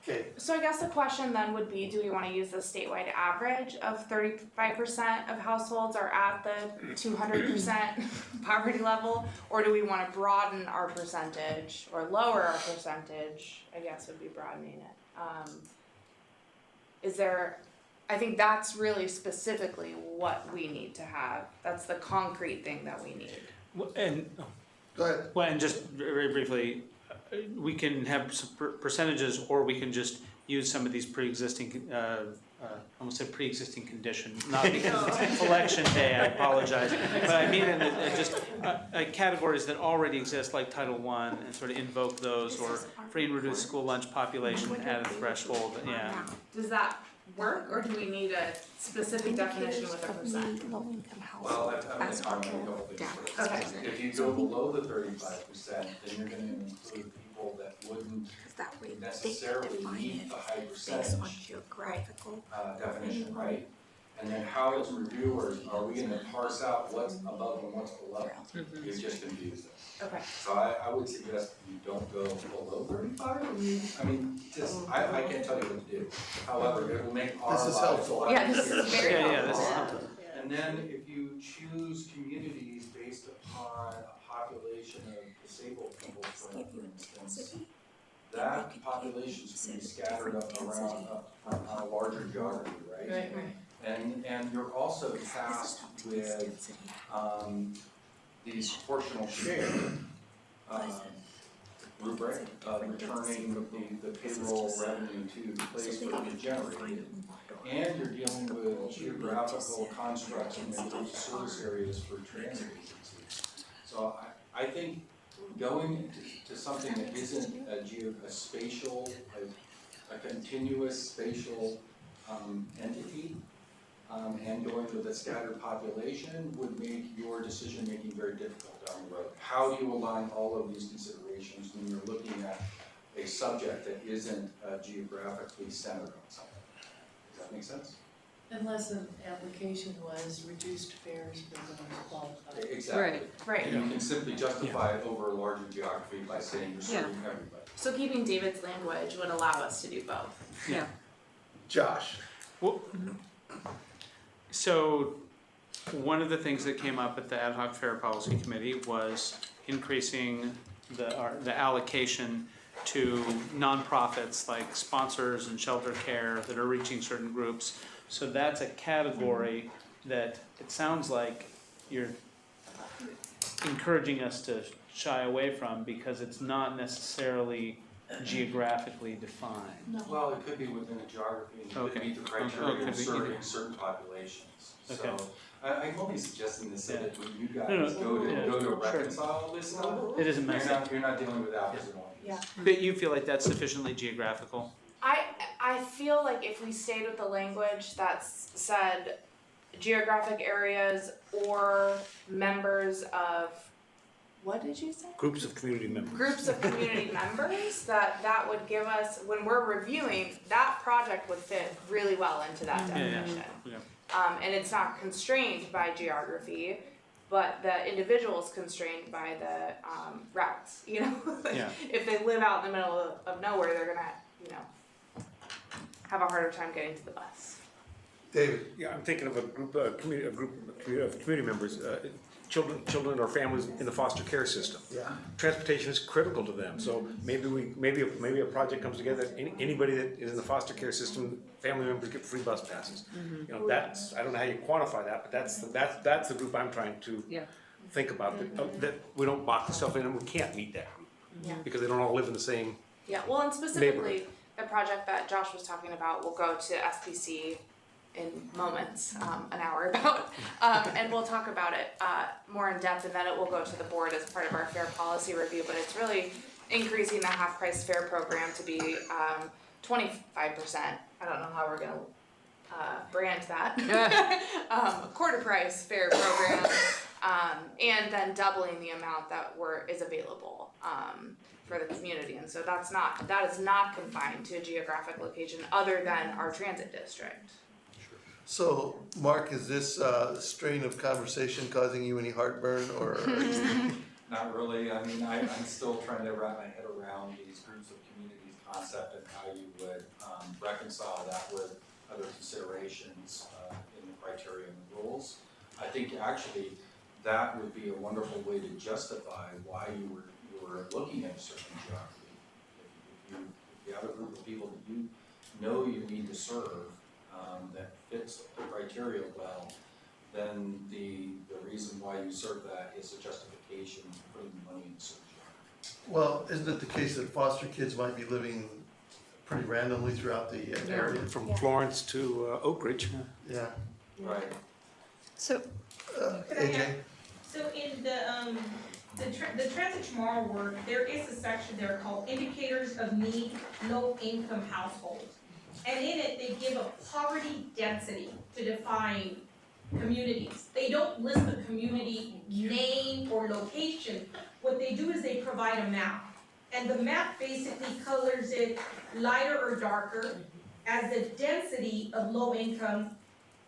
Okay, So I guess the question then would be, do we wanna use the statewide average of 35% of households are at the 200% poverty level? Or do we wanna broaden our percentage, or lower our percentage, I guess would be broadening it. I think that's really specifically what we need to have, that's the concrete thing that we need. And, go ahead. well, and just very briefly, we can have some percentages, or we can just use some of these pre-existing, I almost said pre-existing condition, not because it's election day, I apologize. But I mean, just categories that already exist, like Title I, and sort of invoke those, or free and reduced school lunch population at a threshold, yeah. Does that work, or do we need a specific definition with a percent? Well, I'm gonna comment on a couple things first. Okay. If you go below the 35%, then you're gonna include people that wouldn't necessarily meet the high percentage definition, right? And then how as reviewers, are we gonna parse out what's above and what's below? You just confuse us. Okay. So I would suggest you don't go below 35, I mean, just, I can't tell you what to do. However, it will make our This is lives helpful. a lot Yeah, this is easier. very Yeah, this is helpful. helpful. And then if you choose communities based upon a population of disabled people, for instance, that population's gonna be scattered up around, on a larger geography, right? Right. And you're also tasked with, the proportional share, rubric of returning the payroll revenue to the place where it is generated. And you're dealing with geographical constructs and those service areas for transit agencies. So I think going to something that isn't a spatial, a continuous spatial entity, and going with a scattered population would make your decision-making very difficult down the road. How do you align all of these considerations when you're looking at a subject that isn't geographically centered on something? Does that make sense? Unless an application was reduced fares for those qualified. Exactly. Right. And you can simply justify it over a larger geography by saying you're serving everybody. So keeping David's language would allow us to do both. Yeah. Josh? Well, so one of the things that came up at the Ad hoc Fair Policy Committee was increasing the allocation to nonprofits like sponsors and shelter care that are reaching certain groups. So that's a category that it sounds like you're encouraging us to shy away from because it's not necessarily geographically defined. Well, it could be within a geography and it could Okay. meet the criteria Okay. of serving certain populations. Okay. So I'm only suggesting this so Yeah. that when you guys No, no, go to sure. reconcile this stuff, It isn't messy. you're not dealing with apples and oranges. Yeah. But you feel like that's sufficiently geographical? I feel like if we stayed with the language that said geographic areas or members of, what did you say? Groups of community members. Groups of community members, that would give us, when we're reviewing, that project would fit really well into that definition. Yeah. And it's not constrained by geography, but the individual is constrained by the routes, you know? Like, Yeah. if they live out in the middle of nowhere, they're gonna, you know, have a harder time getting to the bus. David? Yeah, I'm thinking of a group of community members, children or families in the foster care system. Yeah. Transportation is critical to them, so maybe a project comes together, anybody that is in the foster care system, family members get free bus passes. You know, that's, I don't know how you quantify that, but that's the group I'm trying to think about, that we don't box ourselves in and we can't meet that group. Yeah. Because they don't all live in the same, Yeah, well, and specifically, the project that Josh was talking about will go to SPC in moments, an hour about, and we'll talk about it more in depth, and then it will go to the board as part of our fair policy review, but it's really increasing the half-price fare program to be 25%. I don't know how we're gonna brand that. Quarter price fare program, and then doubling the amount that is available for the community, and so that is not confined to a geographic location other than our transit district. So, Mark, is this strain of conversation causing you any heartburn or? Not really, I mean, I'm still trying to wrap my head around these groups of communities concept and how you would reconcile that with other considerations in the criteria and the rules. I think actually that would be a wonderful way to justify why you were looking at a certain geography. If you have a group of people that you know you need to serve that fits the criteria well, then the reason why you serve that is a justification for putting the money in a certain geography. Well, isn't it the case that foster kids might be living pretty randomly throughout the area? from Florence to Oak Ridge. Yeah. Right. So, AJ? So in the Transit Tomorrow work, there is a section there called Indicators of Need, Low Income Households. And in it, they give a poverty density to define communities. They don't list the community name or location. What they do is they provide a map. And the map basically colors it lighter or darker as the density of low income.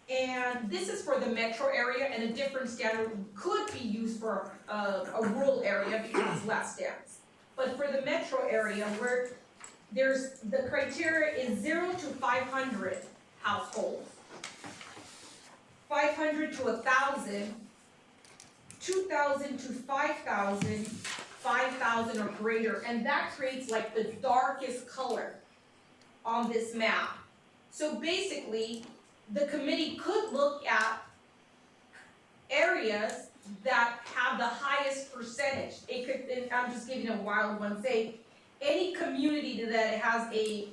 And this is for the metro area, and a different standard could be used for a rural area because it's less dense. But for the metro area, where the criteria is 0 to 500 households, 500 to 1,000, 2,000 to 5,000, 5,000 or greater, and that creates like the darkest color on this map. So basically, the committee could look at areas that have the highest percentage. It could, and I'm just giving a wild one, say, any community that has a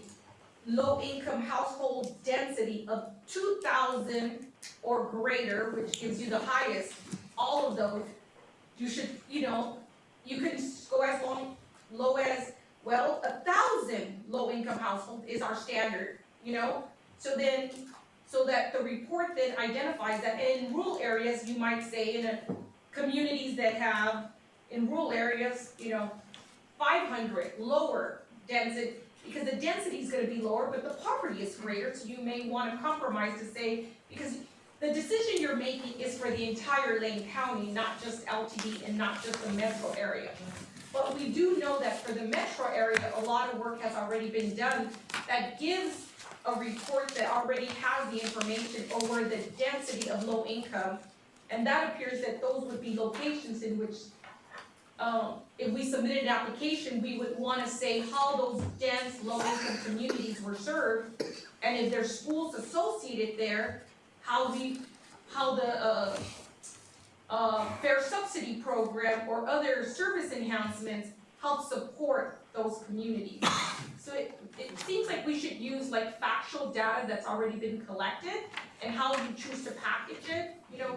low income household density of 2,000 or greater, which gives you the highest, all of those, you should, you can go as low as, 1,000 low income household is our standard, so that the report then identifies that. And in rural areas, you might say in communities that have, in rural areas, 500 lower density, because the density is gonna be lower, but the poverty is greater, so you may wanna compromise to say, because the decision you're making is for the entire Lane County, not just LTD and not just the metro area. But we do know that for the metro area, a lot of work has already been done that gives a report that already has the information over the density of low income. And that appears that those would be locations in which, if we submitted an application, we would wanna say how those dense, low income communities were served. And if there's schools associated there, how the fair subsidy program or other service enhancements help support those communities. So it seems like we should use like factual data that's already been collected, and how you choose to package it,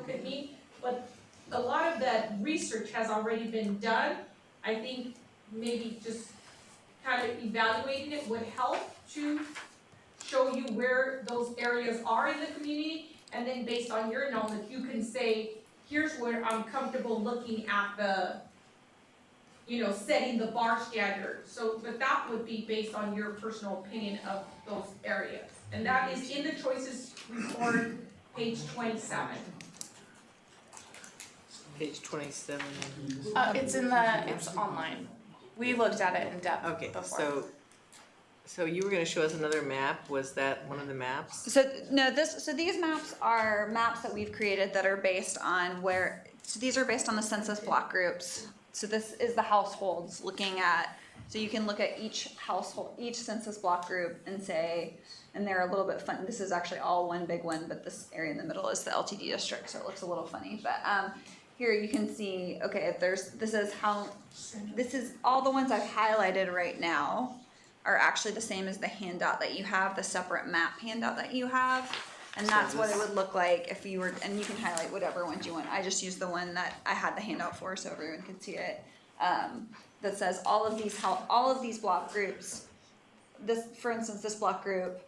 could mean, but a lot of that research has already been done. I think maybe just kind of evaluating it would help to show you where those areas are in the community, and then based on your knowledge, you can say, here's where I'm comfortable looking at the, setting the bar standard. So, but that would be based on your personal opinion of those areas. And that is in the choices report, page 27. Page 27. It's online. We looked at it in depth Okay, before. so you were gonna show us another map, was that one of the maps? So no, these maps are maps that we've created that are based on so these are based on the census block groups. So this is the households looking at, so you can look at each household, each census block group and say, and they're a little bit fun, this is actually all one big one, but this area in the middle is the LTD district, so it looks a little funny, but here you can see, okay, this is all the ones I've highlighted right now are actually the same as the handout that you have, the separate map handout that you have. And that's what it would look like if you were, and you can highlight whatever ones you want. I just used the one that I had the handout for so everyone could see it. That says all of these block groups, for instance, this block group,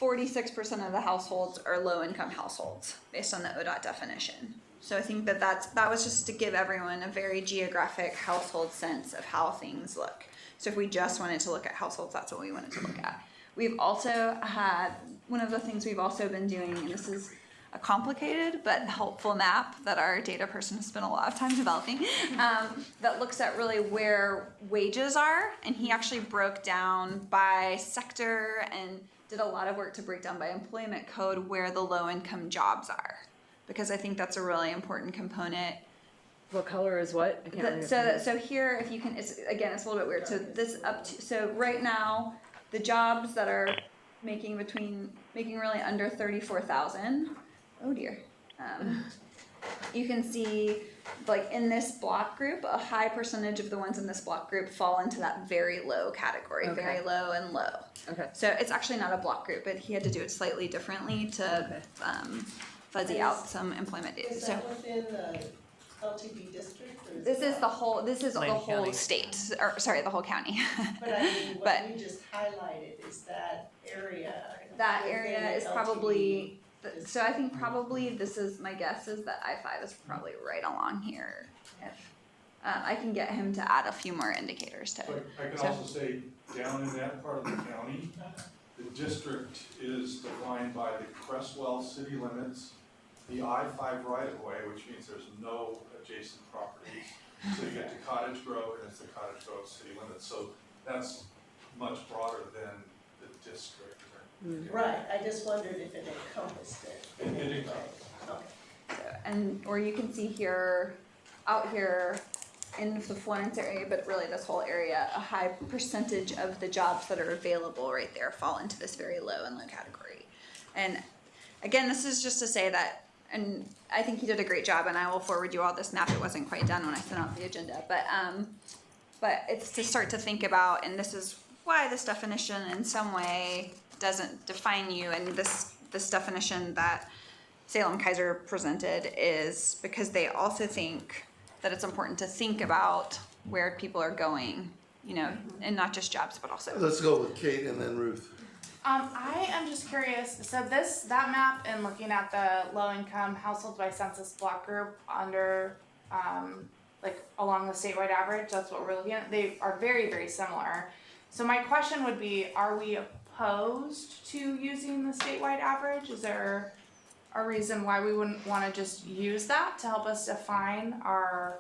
46% of the households are low income households based on the ODOT definition. So I think that was just to give everyone a very geographic household sense of how things look. So if we just wanted to look at households, that's what we wanted to look at. We've also had, one of the things we've also been doing, and this is a complicated but helpful map that our data person has spent a lot of time developing, that looks at really where wages are, and he actually broke down by sector and did a lot of work to break down by employment code where the low income jobs are, because I think that's a really important component. What color is what? I can't read. So here, if you can, it's a little bit weird. So right now, the jobs that are making really under 34,000. Oh dear. You can see, like in this block group, a high percentage of the ones in this block group fall into that very low category, Okay. very low and low. Okay. So it's actually not a block group, but he had to do it slightly differently to fuzzy out some employment data. Is So that within the LTD district? Or this is the whole Lane whole County. state, or sorry, the whole county. But I mean, what But- you just highlighted is that area. That within area the is LTD probably, so I think probably my guess is that I-5 is probably right along here. If I can get him to add a few more indicators to it. I can So- also say, down in that part of the county, the district is defined by the Cresswell city limits, the I-5 right-of-way, which means there's no adjacent properties. So you get to Cottage Grove, and it's the Cottage Grove city limits, so that's much broader than the district. Right, I just wondered if it encompassed it. in It any way. encompassed. Or you can see here, out here in the Florence area, but really this whole area, a high percentage of the jobs that are available right there fall into this very low and low category. And again, this is just to say that, and I think he did a great job, and I will forward you all this map. It wasn't quite done when I sent out the agenda, but it's to start to think about, and this is why this definition in some way doesn't define you, and this definition that Salem Kaiser presented is because they also think that it's important to think about where people are going, and not just jobs, but also. Let's go with Kate and then Ruth. I am just curious, so that map and looking at the low-income households by census block group under, along the statewide average, that's what we're looking at, they are very, very similar. So my question would be, are we opposed to using the statewide average? Is there a reason why we wouldn't wanna just use that to help us define our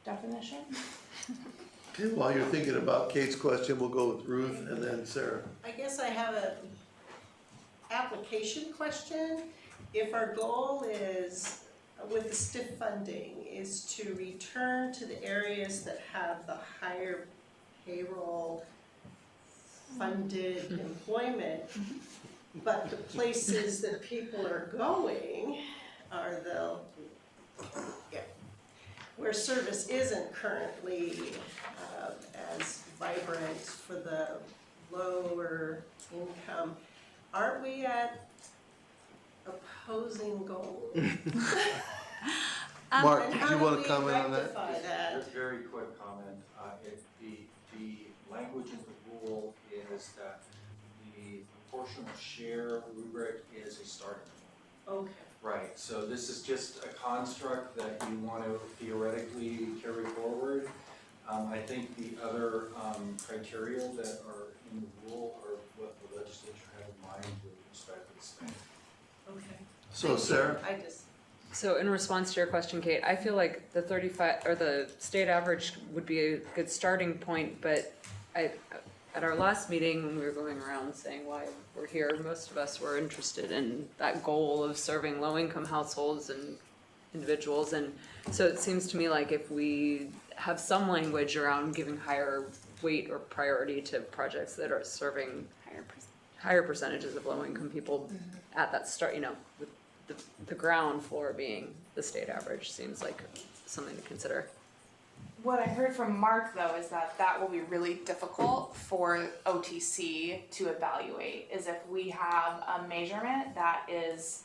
definition? Okay, while you're thinking about Kate's question, we'll go with Ruth and then Sarah. I guess I have a application question. If our goal is, with the STIF funding, is to return to the areas that have the higher payroll funded employment, but the places that people are going are the, yeah, where service isn't currently as vibrant for the lower income, aren't we at opposing goals? Mark, And do how you wanna we comment on that? rectify that? Just a very quick comment, the language in the rule is that the proportional share rubric is a starting point. Okay. Right, so this is just a construct that you want to theoretically carry forward. I think the other criteria that are in the rule are what the legislature had in mind with respect to the state. Okay. So Sarah? I just, So in response to your question, Kate, I feel like the 35, or the state average would be a good starting point, but at our last meeting, when we were going around saying why we're here, most of us were interested in that goal of serving low-income households and individuals, and so it seems to me like if we have some language around giving higher weight or priority to projects that are serving higher percentages of low-income people at that start, you know, with the ground floor being the state average seems like something to consider. What I heard from Mark though is that that will be really difficult for OTC to evaluate, is if we have a measurement that is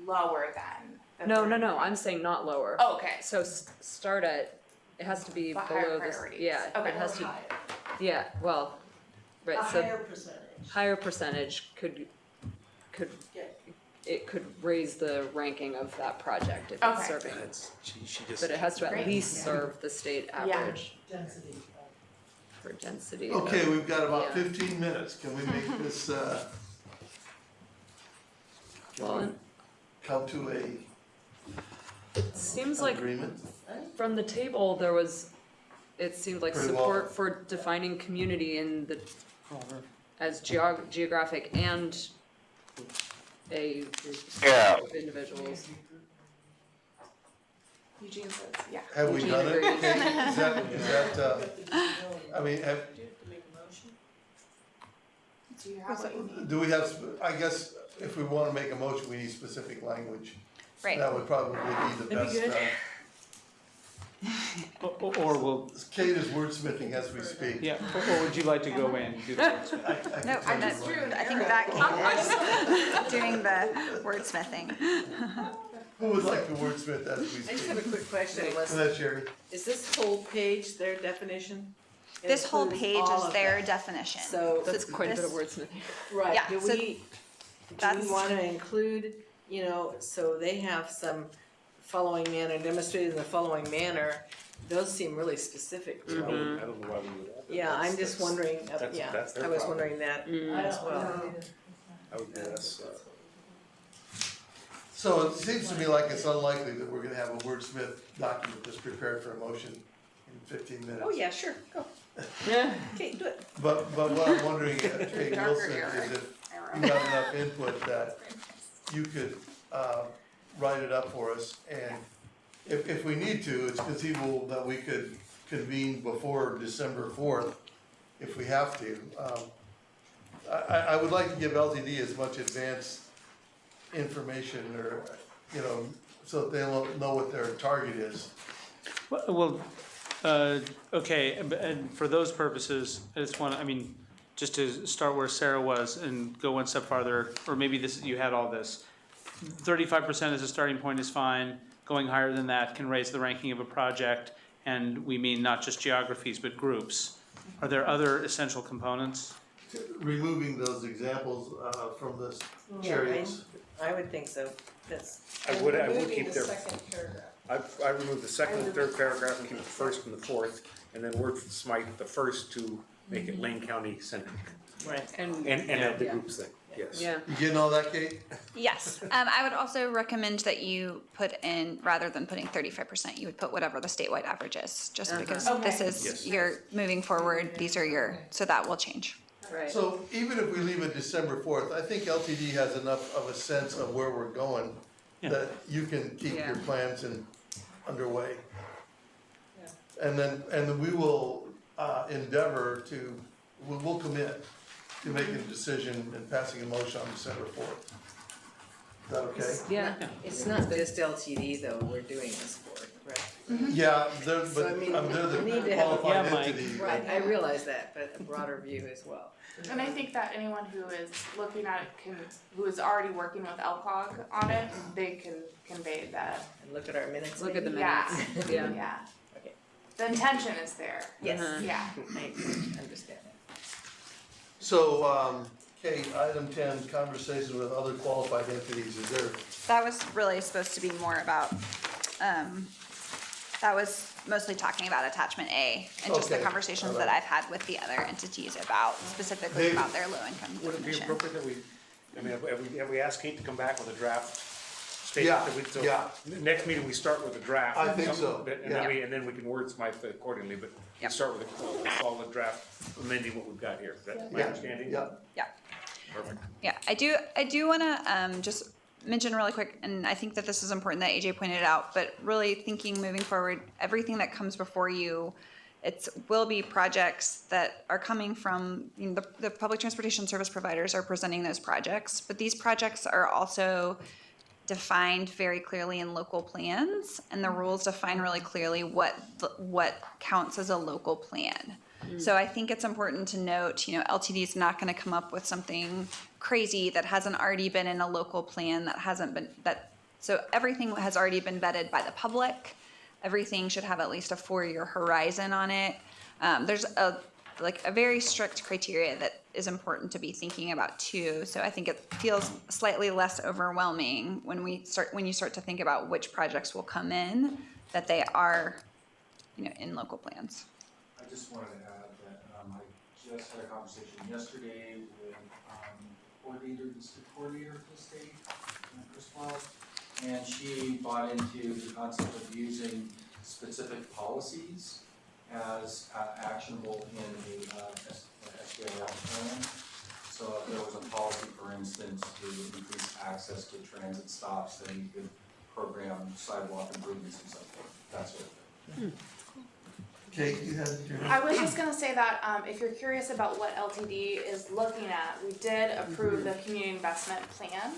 lower than the No, I'm saying not lower. Oh, okay. So start at, it has to be But higher below this, priorities. yeah, Okay. it has to, yeah, well, right, a so higher percentage. higher percentage could, Yeah. it could raise the ranking of that project if Okay. it's serving. She just. But it has to at Great. least serve the state average Density. for density. Okay, we've got about Yeah. 15 minutes. Can we make this, Well, and come to a it seems like agreement? from the table, there was, it seemed like Pretty well. support for defining community in the, as geographic and a Yeah. group of individuals. Eugene says, yeah. Have we Eugene done it? agrees. Okay, is that, I mean, Do you have to make a motion? Do you have what you need? do we have, I guess, if we wanna make a motion, we need specific language. Right. That would probably be the That'd be best, good. Or will, Kate is wordsmithing as we speak. yeah, or would you like to go in and do the wordsmith? I can No, tell I'm you not, what. I think that Kate is doing the wordsmithing. Who would like to wordsmith as we I just speak? have a quick question, Go was, ahead, Sherry. is this whole page their definition? It This whole includes page all is of their that. definition. So, That's quite a bit of this- wordsmithing. right, Yeah, do so we that's- wanna include, you know, so they have some following manner, demonstrated in the following manner, those seem really specific to me. I don't know why we would add that. Yeah, I'm just wondering, that's- that's their I was problem. wondering that I as don't well. know. I would guess, So it seems to me like it's unlikely that we're gonna have a wordsmith document that's prepared for a motion in 15 minutes. Oh, yeah, sure, go. Okay, do it. But what I'm wondering, Kate Darker Wilson, area. is if you have enough input that you could, write it up for us, and if we need to, it's conceivable that we could convene before December 4th, if we have to. I would like to give LTD as much advance information, or, you know, so that they'll know what their target is. Well, okay, and for those purposes, I just wanna, I mean, just to start where Sarah was and go one step farther, or maybe this, you had all this. 35% as a starting point is fine, going higher than that can raise the ranking of a project, and we mean not just geographies, but groups. Are there other essential components? Removing those examples from the Yeah, chariots. I would think so, that's, I would Removing keep the their, second paragraph. I removed the second and third paragraph and keep the first and the fourth, and then work with Smythe the first to make it Lane County centric. Right. And add the groups thing, yes. Yeah. You getting all that, Kate? Yes, I would also recommend that you put in, rather than putting 35%, you would put whatever the statewide average is, just because this is, Yes. you're moving forward, these are your, so that will change. Right. So even if we leave it December 4th, I think LTD has enough of a sense of where we're going that you can keep your plans underway. And then we will endeavor to, we'll commit to making a decision and passing a motion on December 4th. Is that okay? Yeah. It's not just LTD though, we're doing this for, right? Yeah, they're, So, I but mean, they're we need the to have a- qualified Yeah, Mike. entity. Right, I realize that, but a broader view as well. And I think that anyone who is looking at it who is already working with LCOG on it, they can convey that. And look at our minutes. Look at the maybe? minutes. Yeah. Yeah. Okay. The intention is there. Yes. Yeah. I understand that. So, Kate, item 10, conversation with other qualified entities, is there? That was really supposed to be more about, that was mostly talking about attachment A and just the Okay, conversations all that right. I've had with the other entities about, specifically Maybe- about their low income Would it be definition. appropriate that we, I mean, have we asked Kate to come back with a draft statement? Yeah, that we- so yeah. Next meeting, we start with a draft. I think so, And then we can wordsmith accordingly, but we Yep. start with a solid draft amending what we've got here. Is that my Yeah, understanding? yeah. Yeah. Perfect. Yeah, I do wanna, just mention really quick, and I think that this is important that AJ pointed out, but really thinking moving forward, everything that comes before you, will be projects that are coming from, you know, the public transportation service providers are presenting those projects, but these projects are also defined very clearly in local plans, and the rules define really clearly what counts as a local plan. So I think it's important to note, you know, LTD is not gonna come up with something crazy that hasn't already been in a local plan, so everything has already been vetted by the public. Everything should have at least a 4-year horizon on it. There's a very strict criteria that is important to be thinking about too. So I think it feels slightly less overwhelming when you start to think about which projects will come in, that they are, you know, in local plans. I just wanted to add that I just had a conversation yesterday with district coordinator for the state, Chris Wells, and she bought into the concept of using specific policies as actionable in a SBIL plan. So if there was a policy, for instance, to increase access to transit stops, then you could program sidewalk improvements and so forth, that sort of thing. Kate, you had your. I was just gonna say that, if you're curious about what LTD is looking at, we did approve the community investment plan,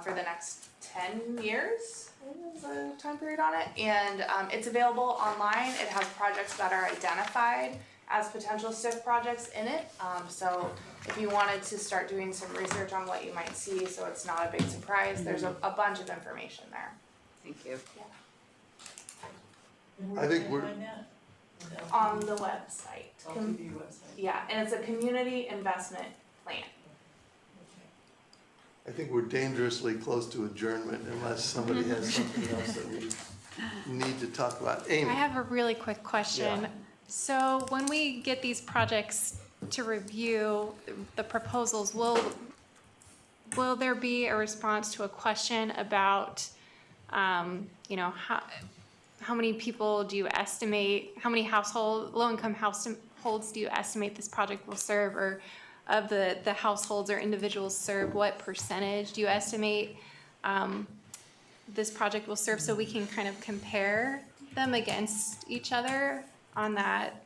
for the next 10 years. Is the time period on it, and, it's available online. It has projects that are identified as potential SIF projects in it. So if you wanted to start doing some research on what you might see, so it's not a big surprise, there's a bunch of information there. Thank you. And where I think can we're- find that? On the website. LTD website. Yeah, and it's a community investment plan. I think we're dangerously close to adjournment unless somebody has something else that we need to talk about. Amy? I have a really quick question. Yeah. So when we get these projects to review, the proposals, will there be a response to a question about, you know, how many people do you estimate, how many low-income households do you estimate this project will serve, or of the households or individuals served, what percentage do you estimate this project will serve, so we can kind of compare them against each other on that,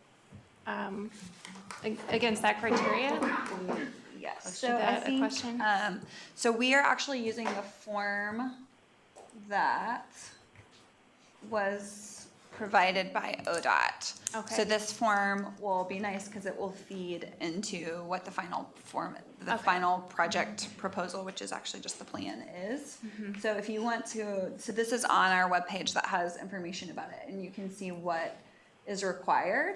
against that criteria? Yes. Is So that I think, a question? so we are actually using the form that was provided by ODOT. Okay. So this form will be nice because it will feed into what the final final project proposal, which is actually just the plan, is. Mm-hmm. So if you want to, so this is on our webpage that has information about it, and you can see what is required.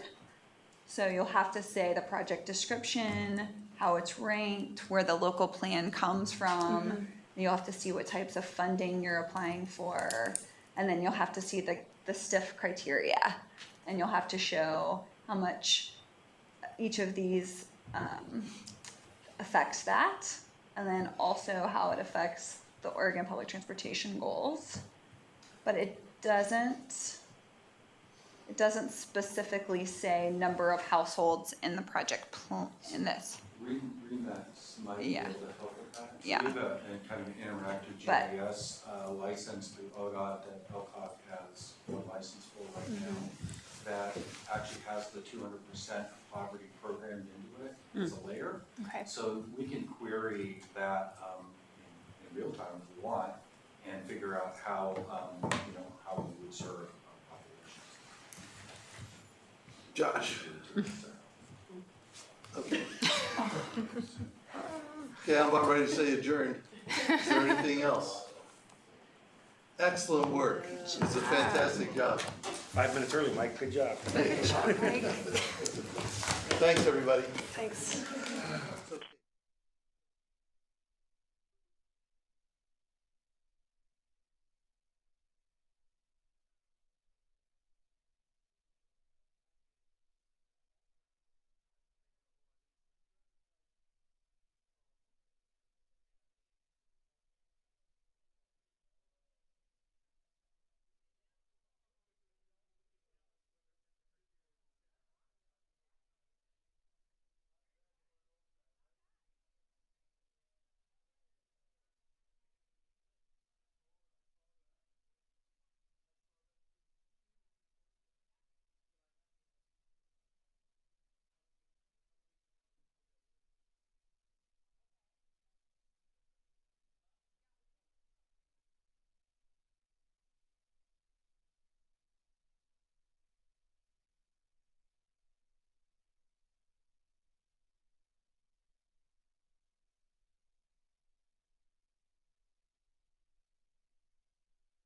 So you'll have to say the project description, how it's ranked, where the local plan comes from. Mm-hmm. You'll have to see what types of funding you're applying for, and then you'll have to see the STIF criteria, and you'll have to show how much each of these affects that, and then also how it affects the Oregon Public Transportation goals. But it doesn't specifically say number of households in the project in this. RE/MAX might be Yeah. able to help with that. So Yeah. we have a kind of an interactive But- GIS license through ODOT that Elcott has one license for right now. That actually has the 200% poverty programmed into it as a layer. Okay. So we can query that in real time if we want and figure out how, how we would serve populations. Josh? Okay. Okay, I'm about ready to say adjourned. Is there anything else? Excellent work. It's a fantastic job. 5 minutes early, Mike, good job. Thanks, everybody. Thanks.